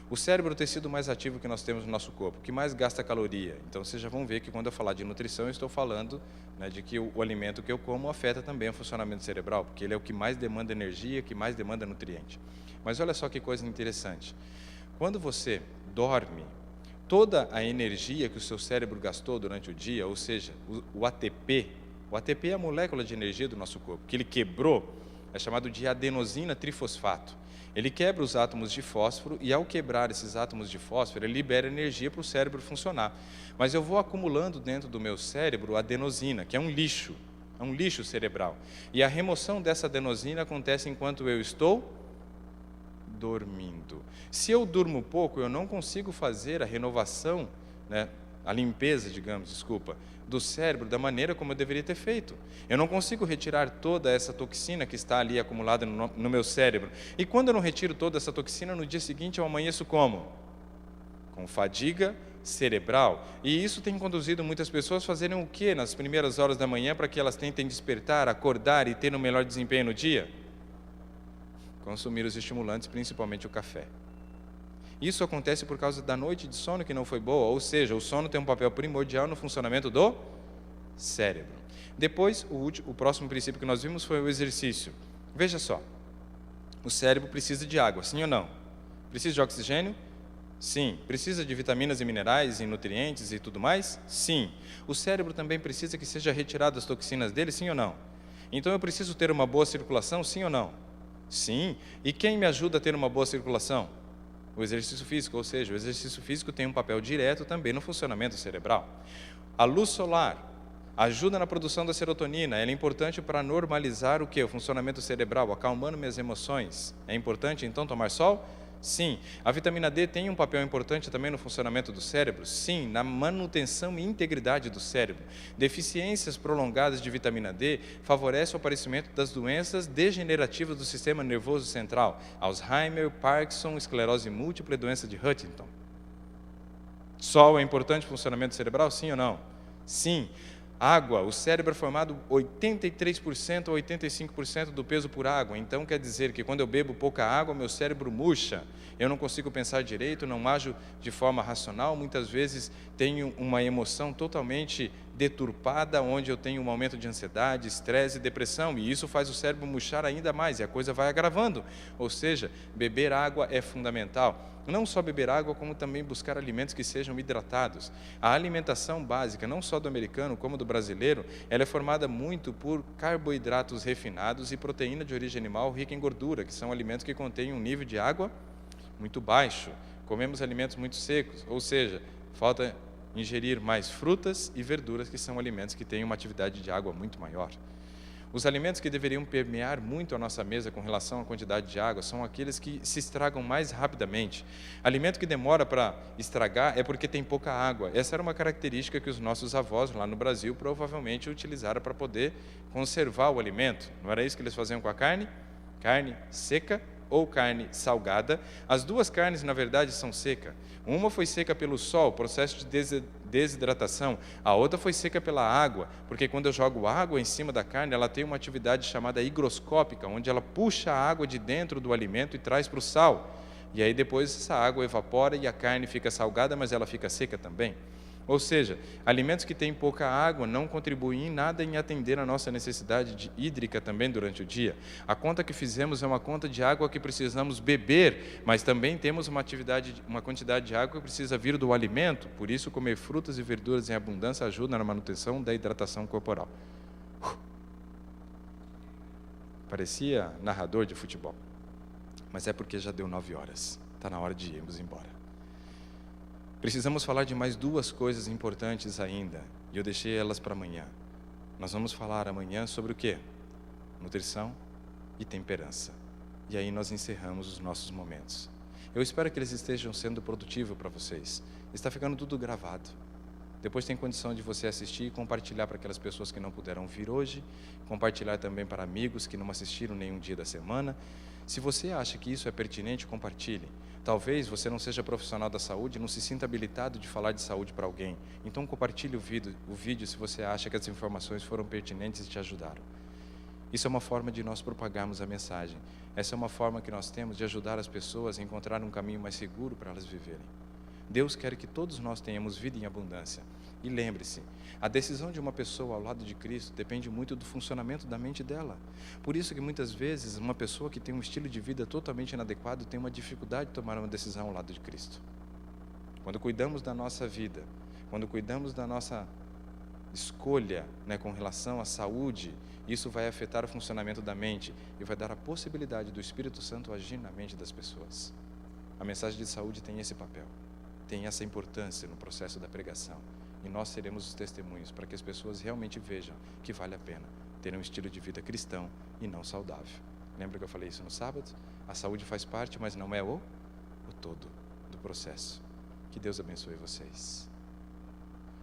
O cérebro é o tecido mais ativo que nós temos no nosso corpo, que mais gasta caloria. Então, vocês já vão ver que quando eu falar de nutrição, eu estou falando, né, de que o alimento que eu como afeta também o funcionamento cerebral, porque ele é o que mais demanda energia, que mais demanda nutriente. Mas olha só que coisa interessante. Quando você dorme, toda a energia que o seu cérebro gastou durante o dia, ou seja, o ATP é a molécula de energia do nosso corpo, que ele quebrou, é chamado de adenosina trifosfato. Ele quebra os átomos de fósforo e, ao quebrar esses átomos de fósforo, ele libera energia para o cérebro funcionar. Mas eu vou acumulando dentro do meu cérebro adenosina, que é um lixo cerebral. E a remoção dessa adenosina acontece enquanto eu estou dormindo. Se eu durmo pouco, eu não consigo fazer a renovação, né, a limpeza, do cérebro da maneira como eu deveria ter feito. Eu não consigo retirar toda essa toxina que está ali acumulada no meu cérebro. E quando eu não retiro toda essa toxina, no dia seguinte eu amanheço como? Com fadiga cerebral. E isso tem conduzido muitas pessoas a fazerem o quê nas primeiras horas da manhã para que elas tentem despertar, acordar e ter um melhor desempenho no dia? Consumir os estimulantes, principalmente o café. Isso acontece por causa da noite de sono que não foi boa, ou seja, o sono tem um papel primordial no funcionamento do cérebro. Depois, o próximo princípio que nós vimos foi o exercício. Veja só, o cérebro precisa de água, sim ou não? Precisa de oxigênio? Sim. Precisa de vitaminas e minerais e nutrientes e tudo mais? Sim. O cérebro também precisa que seja retirado as toxinas dele, sim ou não? Então eu preciso ter uma boa circulação, sim ou não? Sim. E quem me ajuda a ter uma boa circulação? O exercício físico, ou seja, o exercício físico tem um papel direto também no funcionamento cerebral. A luz solar ajuda na produção da serotonina, ela é importante para normalizar o quê? O funcionamento cerebral, acalmando minhas emoções. É importante, então, tomar sol? Sim. A vitamina D tem um papel importante também no funcionamento do cérebro? Sim, na manutenção e integridade do cérebro. Deficiências prolongadas de vitamina D favorecem o aparecimento das doenças degenerativas do sistema nervoso central, Alzheimer, Parkinson, esclerose múltipla e doença de Huntington. Sol é importante para o funcionamento cerebral? Sim ou não? Sim. Água, o cérebro é formado 83% a 85% do peso por água, então quer dizer que quando eu bebo pouca água, meu cérebro murcha, eu não consigo pensar direito, não ajo de forma racional, muitas vezes tenho uma emoção totalmente deturpada, onde eu tenho um aumento de ansiedade, estresse e depressão, e isso faz o cérebro murchar ainda mais, e a coisa vai agravando, ou seja, beber água é fundamental. Não só beber água, como também buscar alimentos que sejam hidratados. A alimentação básica, não só do americano, como do brasileiro, ela é formada muito por carboidratos refinados e proteína de origem animal rica em gordura, que são alimentos que contêm um nível de água muito baixo. Comemos alimentos muito secos, ou seja, falta ingerir mais frutas e verduras, que são alimentos que têm uma atividade de água muito maior. Os alimentos que deveriam permear muito a nossa mesa com relação à quantidade de água são aqueles que se estragam mais rapidamente. Alimento que demora para estragar é porque tem pouca água. Essa era uma característica que os nossos avós lá no Brasil provavelmente utilizaram para poder conservar o alimento. Não era isso que eles faziam com a carne? Carne seca ou carne salgada. As duas carnes, na verdade, são secas. Uma foi seca pelo sol, processo de desidratação. A outra foi seca pela água, porque quando eu jogo água em cima da carne, ela tem uma atividade chamada higroscópica, onde ela puxa a água de dentro do alimento e traz para o sal. E aí depois essa água evapora e a carne fica salgada, mas ela fica seca também. Ou seja, alimentos que têm pouca água não contribuem em nada em atender a nossa necessidade hídrica também durante o dia. A conta que fizemos é uma conta de água que precisamos beber, mas também temos uma quantidade de água que precisa vir do alimento, por isso comer frutas e verduras em abundância ajuda na manutenção da hidratação corporal. Parecia narrador de futebol. Mas é porque já deu 9 horas. Está na hora de irmos embora. Precisamos falar de mais 2 coisas importantes ainda. E eu deixei elas para amanhã. Nós vamos falar amanhã sobre o quê? Nutrição e temperança. E aí nós encerramos os nossos momentos. Eu espero que eles estejam sendo produtivos para vocês. Está ficando tudo gravado. Depois tem condição de você assistir e compartilhar para aquelas pessoas que não puderam vir hoje. Compartilhar também para amigos que não assistiram nenhum dia da semana. Se você acha que isso é pertinente, compartilhe. Talvez você não seja profissional da saúde, não se sinta habilitado de falar de saúde para alguém. Então compartilhe o vídeo se você acha que as informações foram pertinentes e te ajudaram. Isso é uma forma de nós propagarmos a mensagem. Essa é uma forma que nós temos de ajudar as pessoas a encontrar um caminho mais seguro para elas viverem. Deus quer que todos nós tenhamos vida em abundância. E lembre-se, a decisão de uma pessoa ao lado de Cristo depende muito do funcionamento da mente dela. Por isso que muitas vezes uma pessoa que tem um estilo de vida totalmente inadequado tem uma dificuldade de tomar uma decisão ao lado de Cristo. Quando cuidamos da nossa vida, quando cuidamos da nossa escolha, com relação à saúde, isso vai afetar o funcionamento da mente e vai dar a possibilidade do Espírito Santo agir na mente das pessoas. A mensagem de saúde tem esse papel, tem essa importância no processo da pregação. E nós seremos os testemunhos para que as pessoas realmente vejam que vale a pena ter um estilo de vida cristão e não saudável. Lembra que eu falei isso no sábado? A saúde faz parte, mas não é o todo do processo. Que Deus abençoe vocês.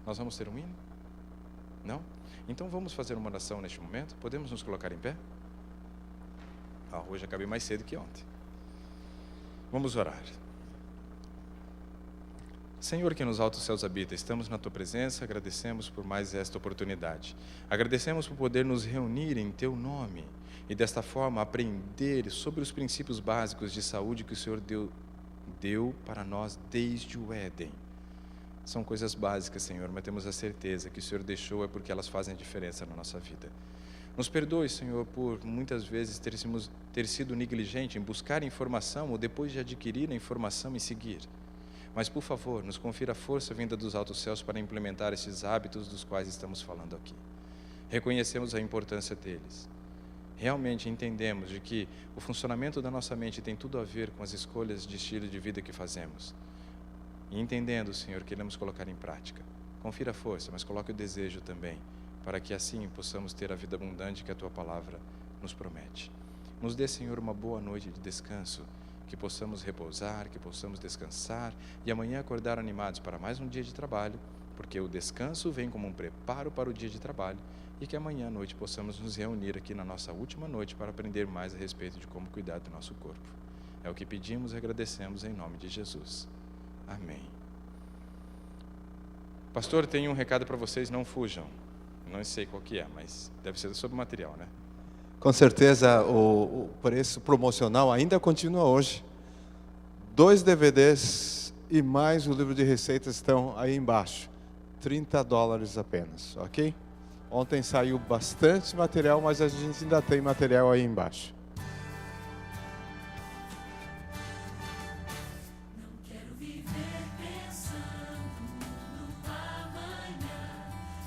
Nós vamos ter um hino? Não? Então vamos fazer uma oração neste momento? Podemos nos colocar em pé? Hoje acabei mais cedo que ontem. Vamos orar. Senhor, que nos altos céus habita, estamos na Tua presença, agradecemos por mais esta oportunidade. Agradecemos por poder nos reunir em Teu nome e desta forma aprender sobre os princípios básicos de saúde que o Senhor deu para nós desde o Éden. São coisas básicas, Senhor, mas temos a certeza que o Senhor deixou é porque elas fazem a diferença na nossa vida. Nos perdoe, Senhor, por muitas vezes ter sido negligente em buscar informação ou depois de adquirir a informação e seguir. Mas, por favor, nos confira a força vinda dos altos céus para implementar esses hábitos dos quais estamos falando aqui. Reconhecemos a importância deles. Realmente entendemos de que o funcionamento da nossa mente tem tudo a ver com as escolhas de estilo de vida que fazemos. E entendendo, Senhor, queremos colocar em prática. Confira a força, mas coloque o desejo também, para que assim possamos ter a vida abundante que a Tua palavra nos promete. Nos dê, Senhor, uma boa noite de descanso, que possamos repousar, que possamos descansar e amanhã acordar animados para mais um dia de trabalho, porque o descanso vem como um preparo para o dia de trabalho e que amanhã à noite possamos nos reunir aqui na nossa última noite para aprender mais a respeito de como cuidar do nosso corpo. É o que pedimos e agradecemos em nome de Jesus. Amém. Pastor, tenho um recado para vocês, não fujam. Não sei qual que é, mas deve ser sobre o material, né? Com certeza o preço promocional ainda continua hoje. 2 DVDs e mais o livro de receitas estão aí embaixo. $30 apenas, ok? Ontem saiu bastante material, mas a gente ainda tem material aí embaixo.